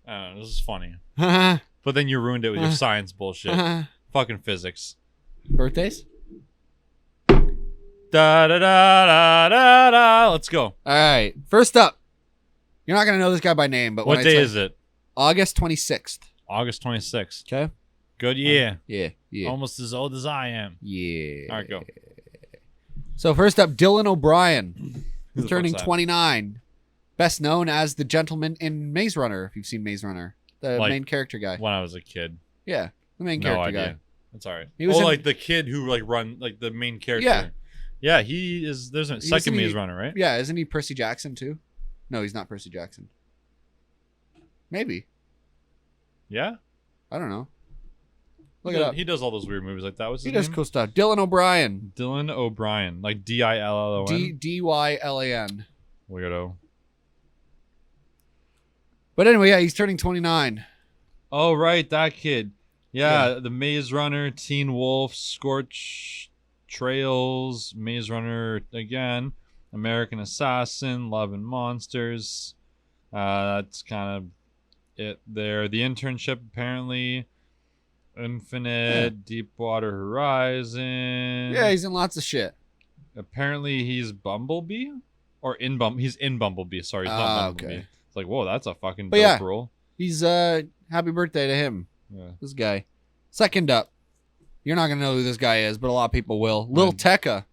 This is funny. Birthdays? But then you ruined it with your science bullshit. Fucking physics. Da da da da da da. Let's go. All right. First up, you're not gonna know this guy by name, but What day is it? August 26th. August 26th. Okay. Good year. Yeah. Almost as old as I am. Yeah. All right, go. So first up, Dylan O'Brien. Who He's the turning fuck's that? 29. Best known as the gentleman in Maze Runner, if you've seen Maze Runner. The Like, main character guy. When I was a kid. Yeah. The main No character idea. guy. That's all right. He was in- like the kid who like run like the main character. Yeah. Yeah, he is. There's a second Maze Runner, right? Yeah, isn't he Percy Jackson too? No, he's not Percy Jackson. Maybe. Yeah. I don't know. Look it up. He does all those weird movies like that. What's He his does name? cool stuff. Dylan O'Brien. Dylan O'Brien, like Dilon. Dylan. Weirdo. But anyway, yeah, he's turning 29. Oh right, that kid. Yeah, the Maze Runner, Teen Wolf, Scorch Trails, Maze Runner again, American Assassin, Love and Monsters. That's kind of it there. The Internship apparently. Infinite, Deepwater Horizon. Yeah, he's in lots of shit. Apparently he's Bumblebee? Or he's in Bumblebee. Sorry, he's not Bumblebee. Okay. It's like, whoa, that's a fucking But dope yeah. role. He's happy birthday to him. Yeah. This guy. Second up. You're not gonna know who this guy is, but a lot of people will. Lil Tecca,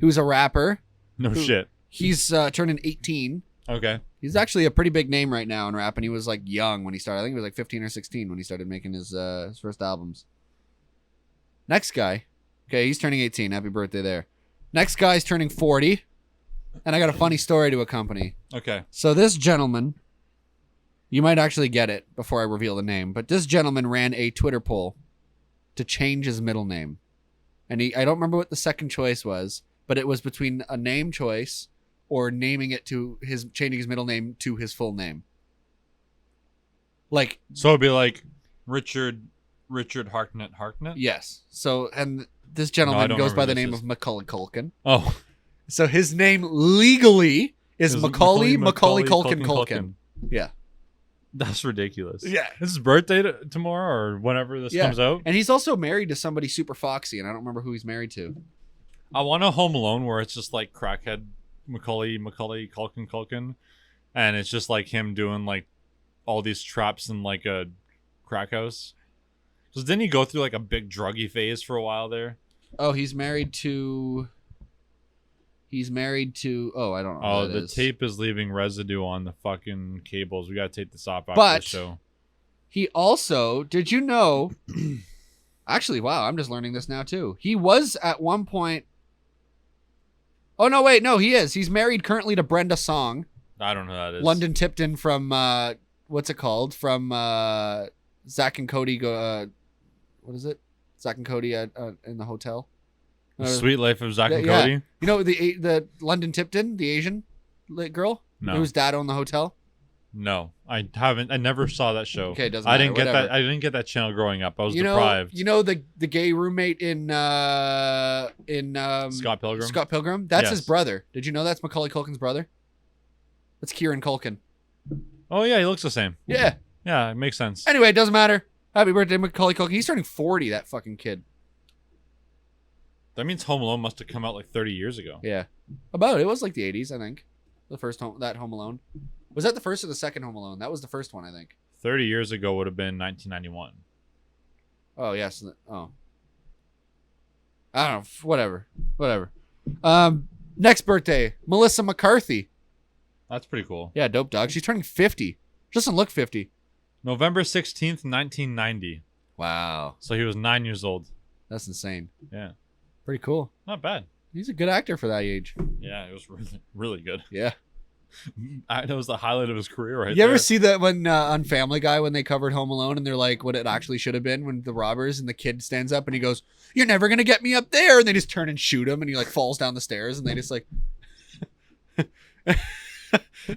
who's a rapper. No shit. He's turning 18. Okay. He's actually a pretty big name right now in rap, and he was like young when he started. I think he was like 15 or 16 when he started making his first albums. Next guy. Okay, he's turning 18. Happy birthday there. Next guy's turning 40. And I got a funny story to accompany. Okay. So this gentleman, you might actually get it before I reveal the name, but this gentleman ran a Twitter poll to change his middle name. And I don't remember what the second choice was, but it was between a name choice or changing his middle name to his full name. Like, So it'd be like Richard Harknett. yes. So, and this No, I gentleman don't goes by remember the who name this of Macaulay Culkin. Oh. So his name legally is Is Macaulay Culkin. Yeah. That's ridiculous. Yeah. This is birthday tomorrow or whenever this Yeah. comes out. And he's also married to somebody super foxy, and I don't remember who he's married to. I want a Home Alone where it's just like crackhead Macaulay Culkin, and it's just like him doing like all these traps in like a crack house. So didn't he go through like a big druggy phase for a while there? Oh, he's married to. Oh, I don't know. Oh, who that the is. tape is leaving residue on the fucking cables. We gotta take this off after But- the show. He also, did you know? Actually, wow, I'm just learning this now too. He was at one point. Oh no, wait, no, he is. He's married currently to Brenda Song, I don't know who that is. London Tipton from what's it called? From Zach and Cody go. What is it? Zach and Cody in the hotel. The Sweet Life of Zach and yeah. Cody. You know the London Tipton, the Asian girl No. whose dad owned the hotel. No, I haven't. I never saw that show. Okay, it doesn't I matter, didn't get whatever. that. I didn't get that channel growing up. I was You deprived. know the gay roommate in Scott Pilgrim. Scott Pilgrim? That's his Yes. brother. Did you know that's Macaulay Culkin's brother? That's Kieran Culkin. Oh yeah, he looks the same. Yeah. Yeah, it makes sense. Anyway, it doesn't matter. Happy birthday, Macaulay Culkin. He's turning 40, that fucking kid. That means Home Alone must have come out like 30 years ago. Yeah. About. It was like the 80s, I think. The first Home Alone. Was that the first or the second Home Alone? That was the first one, I think. 30 years ago would have been 1991. Oh, yes. Oh. I don't know. Whatever. Next birthday, Melissa McCarthy. That's pretty cool. Yeah, dope dog. She's turning 50. She doesn't look 50. November 16th, 1990. Wow. So he was 9 years old. That's insane. Yeah. Pretty cool. Not bad. He's a good actor for that age. Yeah, it was really, really good. Yeah. That was the highlight of his career right You there. ever see that when on Family Guy when they covered Home Alone and they're like what it actually should have been when the robbers and the kid stands up and he goes, "You're never gonna get me up there," and they just turn and shoot him and he like falls down the stairs and they just like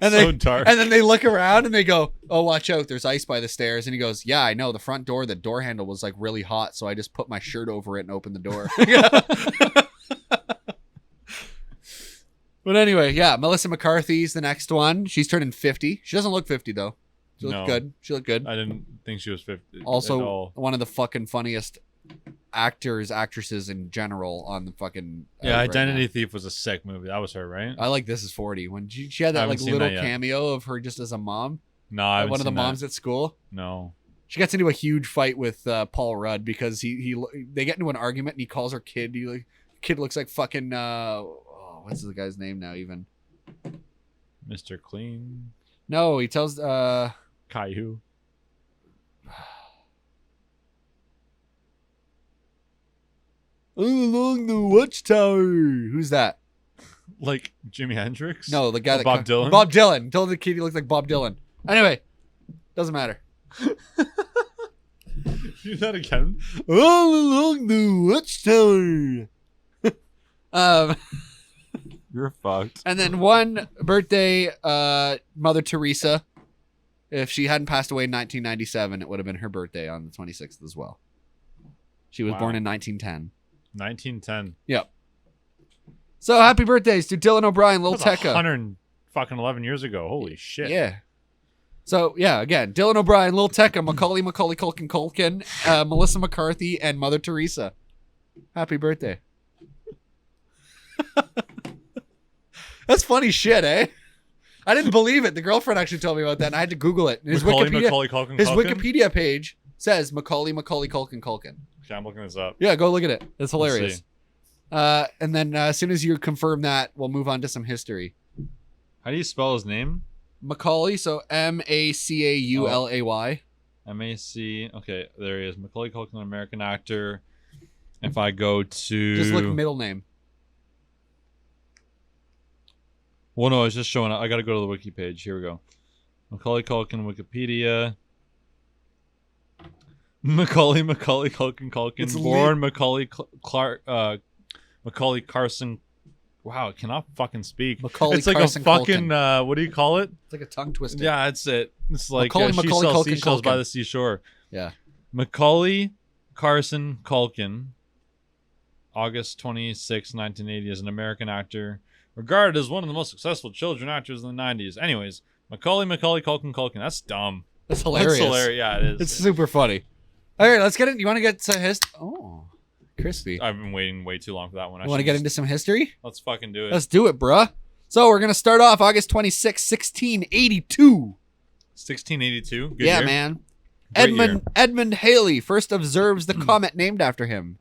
and so dark. and then they look around and they go, "Oh, watch out, there's ice by the stairs," and he goes, "Yeah, I know, the front door, the door handle was like really hot, so I just put my shirt over it and opened the door." But anyway, yeah, Melissa McCarthy's the next one. She's turning 50. She doesn't look 50 though. She looked No. good. She looked good. I didn't think she was 50 at Also, all. one of the fucking funniest actresses in general on the fucking. Yeah, right Identity now. Thief was a sick movie. That was her, right? I like This Is 40 when she had I that haven't like seen little that yet. cameo of her just as a mom. No, I haven't One of the seen moms that. at school. No. She gets into a huge fight with Paul Rudd because they get into an argument and he calls her kid. Kid looks like fucking what's the guy's name now even? Mr. Clean. No, he tells Caillou. along the watchtower. Who's that? Like Jimi Hendrix? No, the guy that Bob Dylan? Bob Dylan. Told the kid he looked like Bob Dylan. Anyway, doesn't matter. Do that again? All along the watchtower. You're fucked. And then one birthday, Mother Teresa. If she hadn't passed away in 1997, it would have been her birthday on the 26th as well. She was Wow. born in 1910. 1910. Yep. So happy birthdays to Dylan O'Brien, Lil That's Tecca. 111 years ago. Holy shit. Yeah. So yeah, again, Dylan O'Brien, Lil Tecca, Macaulay Culkin, Melissa McCarthy, and Mother Teresa. Happy birthday. That's funny shit, eh? I didn't believe it. The girlfriend actually told me about that, and I had to Google it. And Macaulay Culkin. his Wikipedia page says Macaulay Culkin. Okay, I'm looking this up. Yeah, go look at it. It's hilarious. see. And then as soon as you confirm that, we'll move on to some history. How do you spell his name? Macaulay, so Macaulay. M-A-C. Okay, there he is. Macaulay Culkin, American actor. If I go to... Just look middle name. Well, no, it's just showing up. I got to go to the wiki page. Here we go. Macaulay Culkin, Wikipedia. Macaulay Culkin. It's Born Macaulay Macaulay Carson. Wow, I cannot fucking speak. Macaulay it's like Carson a fucking, what do you call it? It's like a tongue twister. Yeah, it's it. It's like Macaulay she sells Culkin seashells by Culkin. the seashore. Yeah. Macaulay Carson Culkin, August 26, 1980, is an American actor, regarded as one of the most successful children actors in the 90s. Anyways, Macaulay Culkin. That's dumb. That's hilarious. That's hilarious. Yeah, it is. It's super funny. All right, let's get it. You want to get to Oh, crispy. I've been waiting way too long for that one. You want to get into some history? Let's fucking do it. Let's do it, bruh. So we're going to start off August 26, 1682. 1682. Good Yeah, year. man. Great year. Edmund Halley first observes the comet named after him.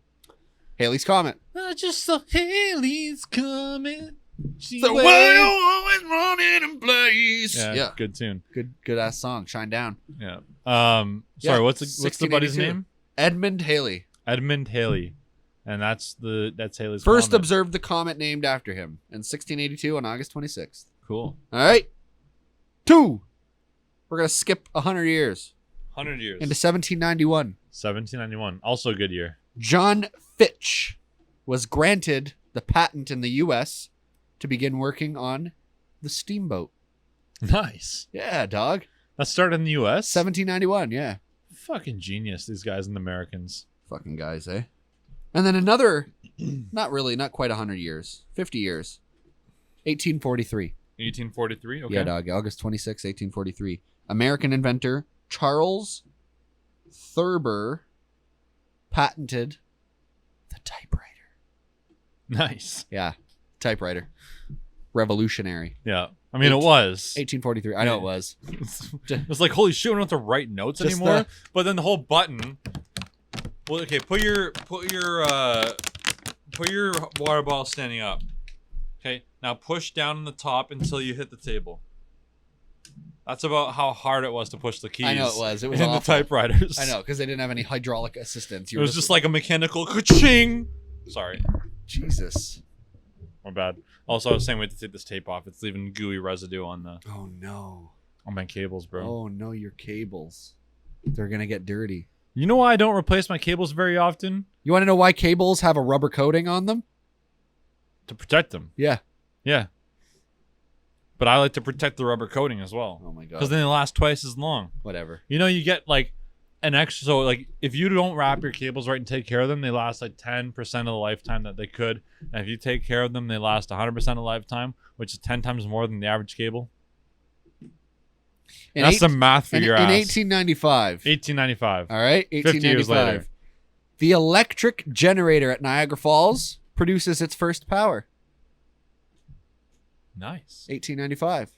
Halley's Comet. I just saw Haley's coming. The way you always running in place. Yeah, good tune. Good ass song. Shine down. Yeah. Yeah, Sorry, what's the buddy's 1682. name? Edmund Halley. Edmund Halley. And that's Haley's First comet. observed the comet named after him in 1682 on August 26th. Cool. All right. 2. We're going to skip 100 years 100 years. into 1791. 1791. Also a good year. John Fitch was granted the patent in the U.S. to begin working on the steamboat. Nice. Yeah, dog. That started in the U.S.? 1791, yeah. Fucking genius, these guys and the Americans. Fucking guys, eh? And then another, not quite 100 years, 50 years. 1843. 1843? Okay. Yeah, dog. August 26, 1843. American inventor Charles Thurber patented the typewriter. Nice. Yeah, typewriter. Revolutionary. Yeah. I mean, it was. 1843. I know it was. It's like, holy shit, we don't have to write notes Just anymore. But then the whole button. Well, okay, put your water bottle standing up. Okay, now push down on the top until you hit the table. That's about how hard it was to push the keys. I know it was. It was in awful. the typewriters. I know, because they didn't have any hydraulic assistance. It was just like a mechanical ka-ching. Sorry. Jesus. My bad. Also, I was saying we have to take this tape off. It's leaving gooey residue on the Oh no. on my cables, bro. Oh no, your cables. They're gonna get dirty. You know why I don't replace my cables very often? You want to know why cables have a rubber coating on them? To protect them. Yeah. Yeah. But I like to protect the rubber coating as well. Oh my god. Because then they last twice as long. Whatever. You know, you get like an extra. So, like, if you don't wrap your cables right and take care of them, they last like 10% of the lifetime that they could. And if you take care of them, they last 100% of the lifetime, which is 10 times more than the average cable. That's the math for your ass. In 1895. 1895. All right. 50 years 1895. later. The electric generator at Niagara Falls produces its first power. Nice. 1895.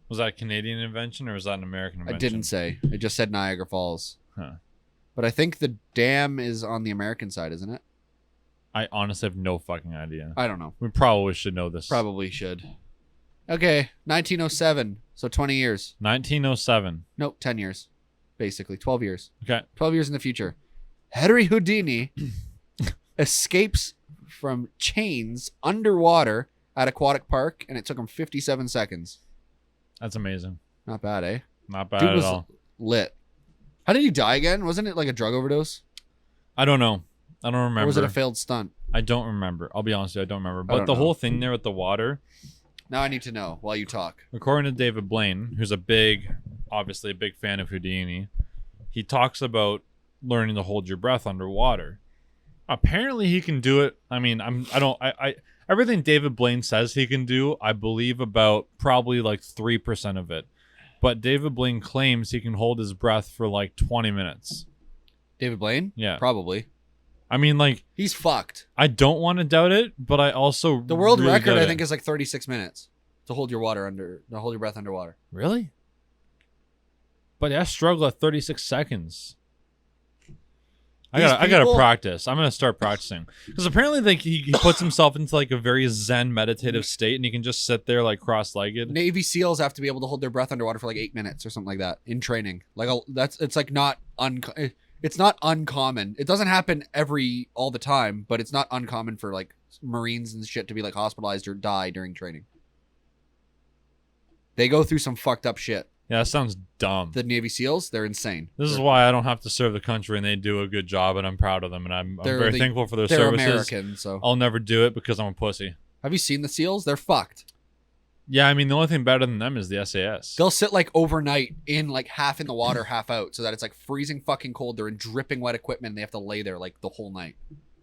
Was that a Canadian invention or was that an American invention? I didn't say. It just said Niagara Falls. Huh. But I think the dam is on the American side, isn't it? I honestly have no fucking idea. I don't know. We probably should know this. Probably should. Okay, 1907. So 20 years. 1907. Nope, 10 years. Basically, 12 years. Okay. 12 years in the future. Harry Houdini escapes from chains underwater at Aquatic Park, and it took him 57 seconds. That's amazing. Not bad, eh? Not bad Dude at was all. lit. How did he die again? Wasn't it like a drug overdose? I don't know. I don't remember. Or was it a failed stunt? I don't remember. I'll be honest with you, I don't remember. But don't the know. whole thing there with the water, Now I need to know while you talk. according to David Blaine, who's obviously a big fan of Houdini, he talks about learning to hold your breath underwater. Apparently he can do it. I mean, I everything David Blaine says he can do, I believe about probably like 3% of it. But David Blaine claims he can hold his breath for like 20 minutes. David Blaine? Yeah. Probably. I mean, like, He's fucked. I don't want to doubt it, but I also The world really record, doubt I it. think, is like 36 minutes to hold your breath underwater. Really? But I struggle at 36 seconds. I gotta people- practice. I'm gonna start practicing because apparently, like, he puts himself into like a very zen meditative state, and he can just sit there like cross-legged. Navy SEALs have to be able to hold their breath underwater for like 8 minutes or something like that in training. Like it's like not it's not uncommon. It doesn't happen all the time, but it's not uncommon for like Marines and shit to be like hospitalized or die during training. They go through some fucked up shit. Yeah, that sounds dumb. The Navy SEAls, they're insane. This is why I don't have to serve the country, and they do a good job, and I'm proud of them, and I'm very thankful for their They're services. American, so. I'll never do it because I'm a pussy. Have you seen the SEAls? They're fucked. Yeah, I mean, the only thing better than them is the SAS. They'll sit like overnight in like half in the water, half out, so that it's like freezing fucking cold. They're in dripping wet equipment, and they have to lay there like the whole night.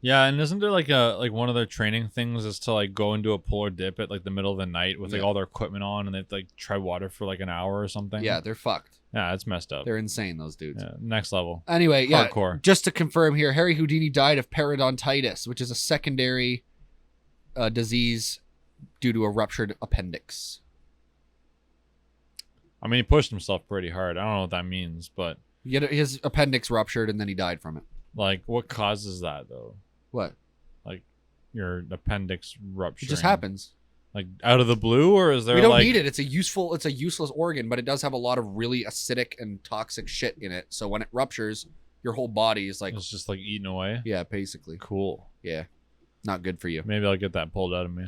Yeah, and isn't there like one of their training things is to like go into a polar dip at like the middle of the night with like all their equipment on, and they have to like tread water for like an hour or something? Yeah, they're fucked. Yeah, it's messed up. They're insane, those dudes. Yeah, next level. Anyway, yeah. Hardcore. Just to confirm here, Harry Houdini died of periodontitis, which is a secondary disease due to a ruptured appendix. I mean, he pushed himself pretty hard. I don't know what that means, but His appendix ruptured, and then he died from it. like, what causes that though? What? Like, your appendix rupturing? It just happens. Like out of the blue, or is there? We don't like... need it. It's a useless organ, but it does have a lot of really acidic and toxic shit in it. So when it ruptures, your whole body is like, It's just like eating away. yeah, basically. Cool. Yeah, not good for you. Maybe I'll get that pulled out of me.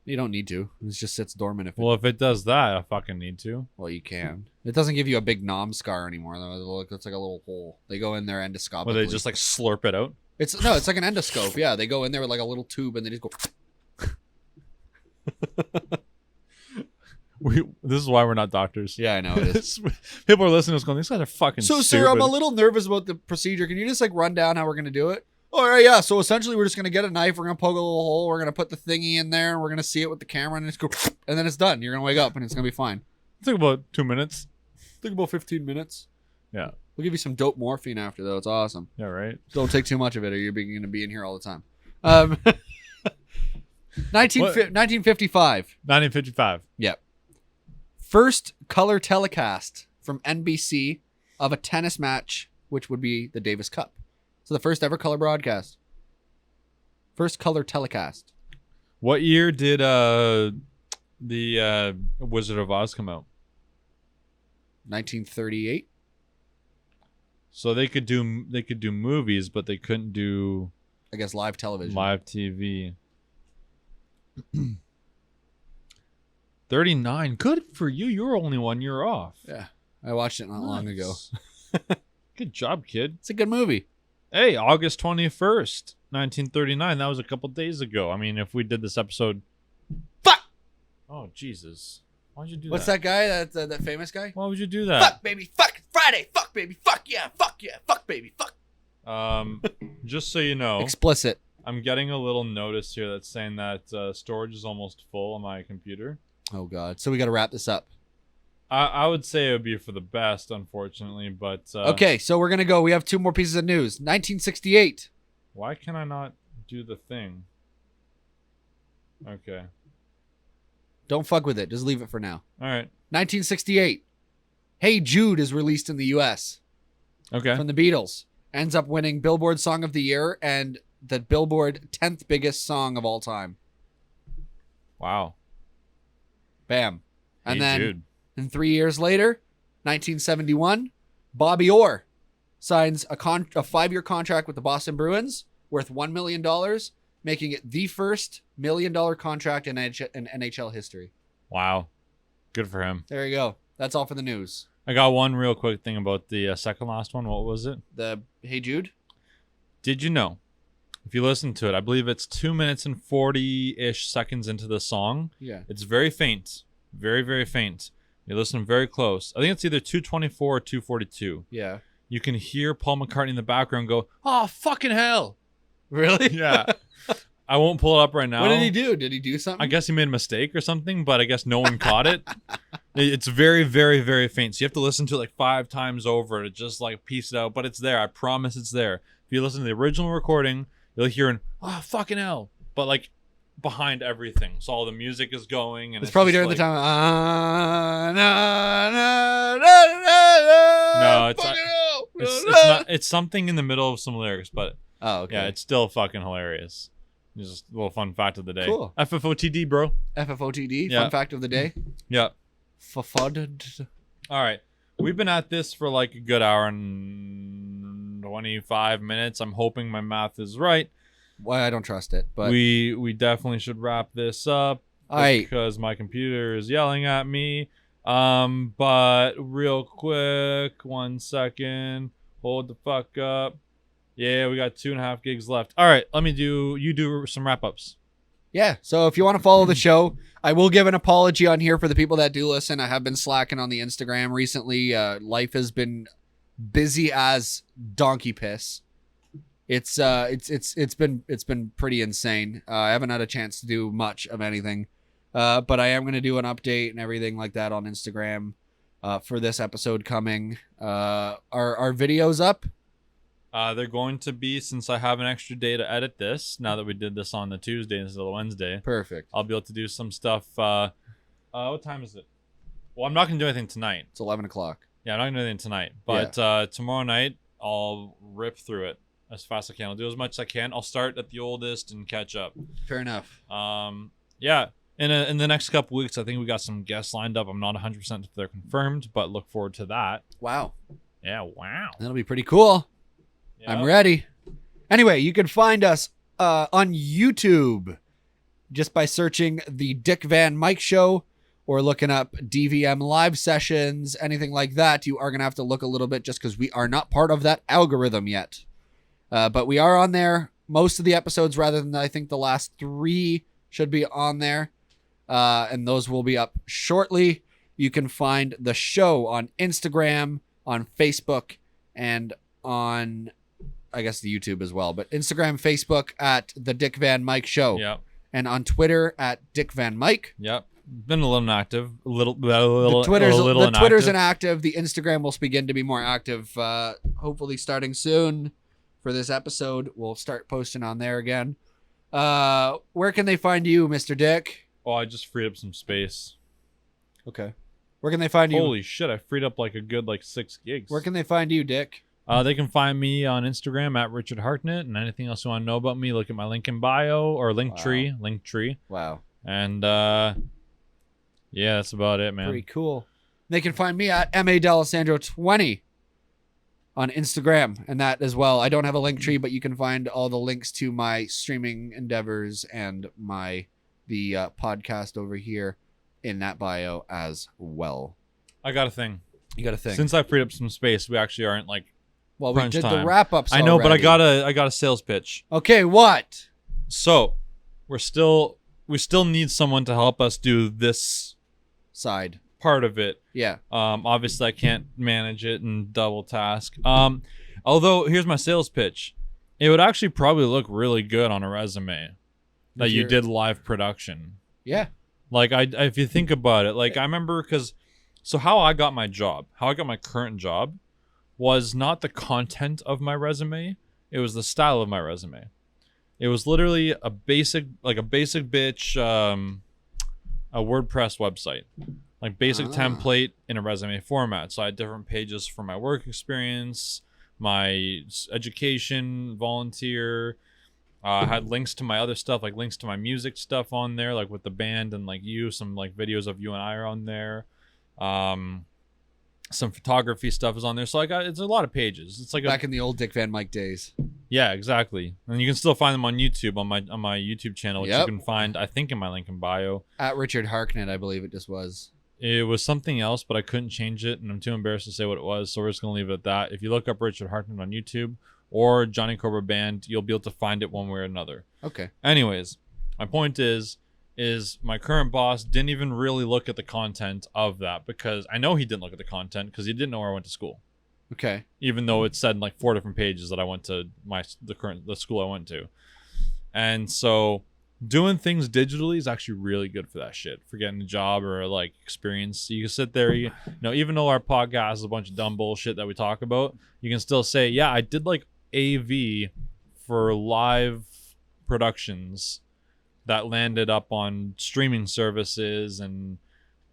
You don't need to. It just sits dormant. If it does that, I fucking need to. Well, you can. It doesn't give you a big nom scar anymore. Though. It's like a little hole. They go in there endoscopically. Will they just like slurp it out? It's like an endoscope. Yeah, they go in there with like a little tube and they just go. This is why we're not doctors. Yeah, I know it is. People are listening to us going, these guys are fucking So, stupid. sir, I'm a little nervous about the procedure. Can you just like run down how we're gonna do it? All right, yeah. So essentially, we're just gonna get a knife. We're gonna poke a little hole. We're gonna put the thingy in there, and we're gonna see it with the camera, and it's go, and then it's done. You're gonna wake up, and it's gonna be fine. It took about 2 minutes. Think about 15 minutes. Yeah. We'll give you some dope morphine after, though. It's awesome. Yeah, right. Don't take too much of it, or you're gonna be in here all the time. 1955. 1955. Yep. First color telecast from NBC of a tennis match, which would be the Davis Cup. So the first ever color broadcast. First color telecast. What year did the Wizard of Oz come out? 1938. So they could do movies, but they couldn't do I guess live television. live TV. 39. Good for you. You're only 1 year off. Yeah. I watched it not long ago. Good job, kid. It's a good movie. Hey, August 21st, 1939. That was a couple days ago. I mean, if we did this episode. Fuck! Oh, Jesus. Why'd you do What's that? that guy? That famous guy? Why would you do that? Fuck, baby. Fuck. Friday. Fuck, baby. Fuck, yeah. Fuck, yeah. Fuck, baby. Fuck. Just so you know, Explicit. I'm getting a little notice here that's saying that storage is almost full on my computer. Oh, God. So we got to wrap this up. I would say it would be for the best, unfortunately, but... Okay, so we're going to go. We have two more pieces of news. 1968. Why can I not do the thing? Okay. Don't fuck with it. Just leave it for now. All right. 1968. Hey Jude is released in the U.S. Okay. from the Beatles. Ends up winning Billboard Song of the Year and the Billboard 10th biggest song of all time. Wow. Bam. And Hey, then... Jude. And 3 years later, 1971, Bobby Orr signs a 5-year contract with the Boston Bruins worth $1 million, making it the first $1 million contract in NHL history. Wow. Good for him. There you go. That's all for the news. I got one real quick thing about the second last one. What was it? The Hey Jude? Did you know, if you listen to it, I believe it's 2 minutes and 40-ish seconds into the song. Yeah. It's very faint. Very, very faint. You listen very close. I think it's either 224 or 242. Yeah. You can hear Paul McCartney in the background go, "Oh, fucking hell." Really? Yeah. I won't pull it up right now. What did he do? Did he do something? I guess he made a mistake or something, but I guess no one caught it. It's very, very, very faint. So you have to listen to it like 5 times over to just like piece it out. But it's there. I promise it's there. If you listen to the original recording, you'll hear an, "Oh, fucking hell." But like behind everything. So all the music is going. And it's probably during like, the time. No, it's not. It's something in the middle of some lyrics, but Oh, okay. yeah, it's still fucking hilarious. Just a little fun fact of the day. Cool. FFOTD, bro. FFOTD, Yeah. fun fact of the day. Yeah. Fufud. All right. We've been at this for like a good hour and 25 minutes. I'm hoping my math is right. Well, I don't trust it, but We definitely should wrap this up because my computer is yelling at me. But real quick, 1 second. Hold the fuck up. Yeah, we got 2.5 gigs left. All right, you do some wrap-ups. yeah. So if you want to follow the show, I will give an apology on here for the people that do listen. I have been slacking on the Instagram recently. Life has been busy as donkey piss. It's been pretty insane. I haven't had a chance to do much of anything, but I am going to do an update and everything like that on Instagram for this episode coming. Are videos up? They're going to be, since I have an extra day to edit this, now that we did this on the Tuesday instead of the Wednesday. Perfect. I'll be able to do some stuff. What time is it? Well, I'm not going to do anything tonight. It's 11 o'clock. Yeah, I'm not going to do anything tonight. But tomorrow night, I'll rip through it as fast as I can. I'll do as much as I can. I'll start at the oldest and catch up. Fair enough. Yeah. In the next couple weeks, I think we got some guests lined up. I'm not 100% if they're confirmed, but look forward to that. Wow. Yeah, wow. That'll be pretty cool. Yep. I'm ready. Anyway, you can find us on YouTube just by searching the Dick Van Myke Show or looking up DvM live sessions, anything like that. You are going to have to look a little bit just because we are not part of that algorithm yet. But we are on there. Most of the episodes, rather than I think the last 3 should be on there. and those will be up shortly. You can find the show on Instagram, on Facebook, and on, I guess, the YouTube as well. But Instagram, Facebook at the Dick Van Myke Show. Yep. And on Twitter at Dick Van Myke. Yep. Been a little inactive. The Twitter's inactive. The Instagram will begin to be more active. Hopefully starting soon for this episode. We'll start posting on there again. Where can they find you, Mr. Dick? Oh, I just freed up some space. Okay. Where can they find you? Holy shit, I freed up like a good 6 gigs. Where can they find you, Dick? They can find me on Instagram at Richard Hartnett, and anything else you want to know about me, look at my link in bio or Linktree. Wow. And yeah, that's about it, man. Pretty cool. They can find me at MADalessandro20 on Instagram and that as well. I don't have a Linktree, but you can find all the links to my streaming endeavors and the podcast over here in that bio as well. I got a thing. You got a thing. Since I freed up some space, we actually aren't like well, we crunch did time. the wrap-ups I know, already. but I got a sales pitch. Okay, what? So we still need someone to help us do this Side. part of it. Yeah. Obviously I can't manage it and double task. Although here's my sales pitch. It would actually probably look really good on a resume that you did live production. Yeah. Like if you think about it, like I remember so how I got my current job was not the content of my resume. It was the style of my resume. It was literally a basic bitch, a WordPress website, like basic template in a resume format. So I had different pages for my work experience, my education, volunteer. I had links to my other stuff, like links to my music stuff on there, like with the band and like some like videos of you and I are on there. Some photography stuff is on there. So it's a lot of pages. It's like back in the old Dick Van Myke days. Yeah, exactly. And you can still find them on YouTube on my YouTube channel, which you can find, I think, in my link in bio. At Richard Hartnett, I believe it just was. It was something else, but I couldn't change it, and I'm too embarrassed to say what it was, so we're just gonna leave it at that. If you look up Richard Hartnett on YouTube or Johnny Cobra Band, you'll be able to find it one way or another. Okay. Anyways, my point is my current boss didn't even really look at the content of that, because I know he didn't look at the content because he didn't know where I went to school. Okay. Even though it said in like 4 different pages that I went to the school I went to. And so doing things digitally is actually really good for that shit, for getting a job or like experience. You can sit there, you know, even though our podcast is a bunch of dumb bullshit that we talk about, you can still say, yeah, I did like AV for live productions that landed up on streaming services and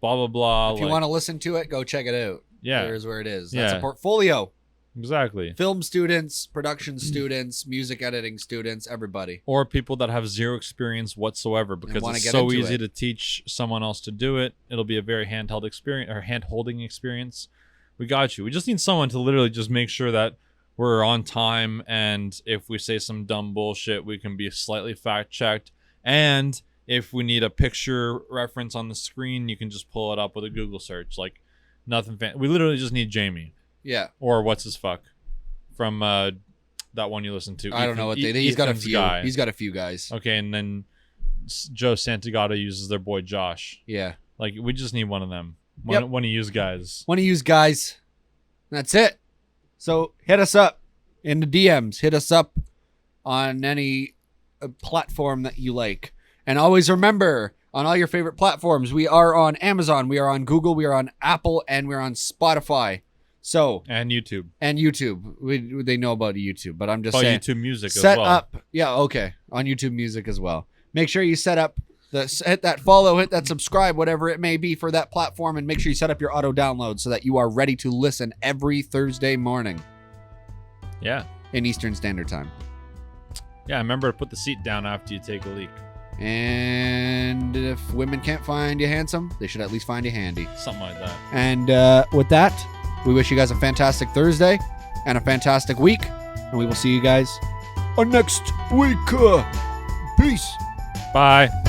blah, blah, blah. If you want to listen to it, go check it out. Yeah. Here's where it is. That's a portfolio. Exactly. Film students, production students, music editing students, everybody. Or people that have zero experience whatsoever, because it's so easy to teach someone else to do it. It'll be a very handheld experience or hand-holding experience. We got you. We just need someone to literally just make sure that we're on time, and if we say some dumb bullshit, we can be slightly fact-checked. And if we need a picture reference on the screen, you can just pull it up with a Google search. Like, nothing we literally just need Jamie. Yeah. Or what's his fuck from that one you listen to. I don't know what he's got a few. Guy. He's got a few guys. Okay, and then Joe Santagato uses their boy Josh. Yeah. Like, we just need one of them. One of you guys. One of you guys. That's it. So hit us up in the DMs. Hit us up on any platform that you like. And always remember, on all your favorite platforms, we are on Amazon, we are on Google, we are on Apple, and we're on Spotify. So and YouTube. They know about YouTube, but I'm just saying. YouTube Music as well. Set up. Yeah, okay. On YouTube Music as well. Make sure you set up hit that follow, hit that subscribe, whatever it may be for that platform, and make sure you set up your auto download so that you are ready to listen every Thursday morning. Yeah. In Eastern Standard Time. Yeah, remember to put the seat down after you take a leak. And if women can't find you handsome, they should at least find you handy. Something like that. And with that, we wish you guys a fantastic Thursday and a fantastic week. And we will see you guys next week. Peace. Bye.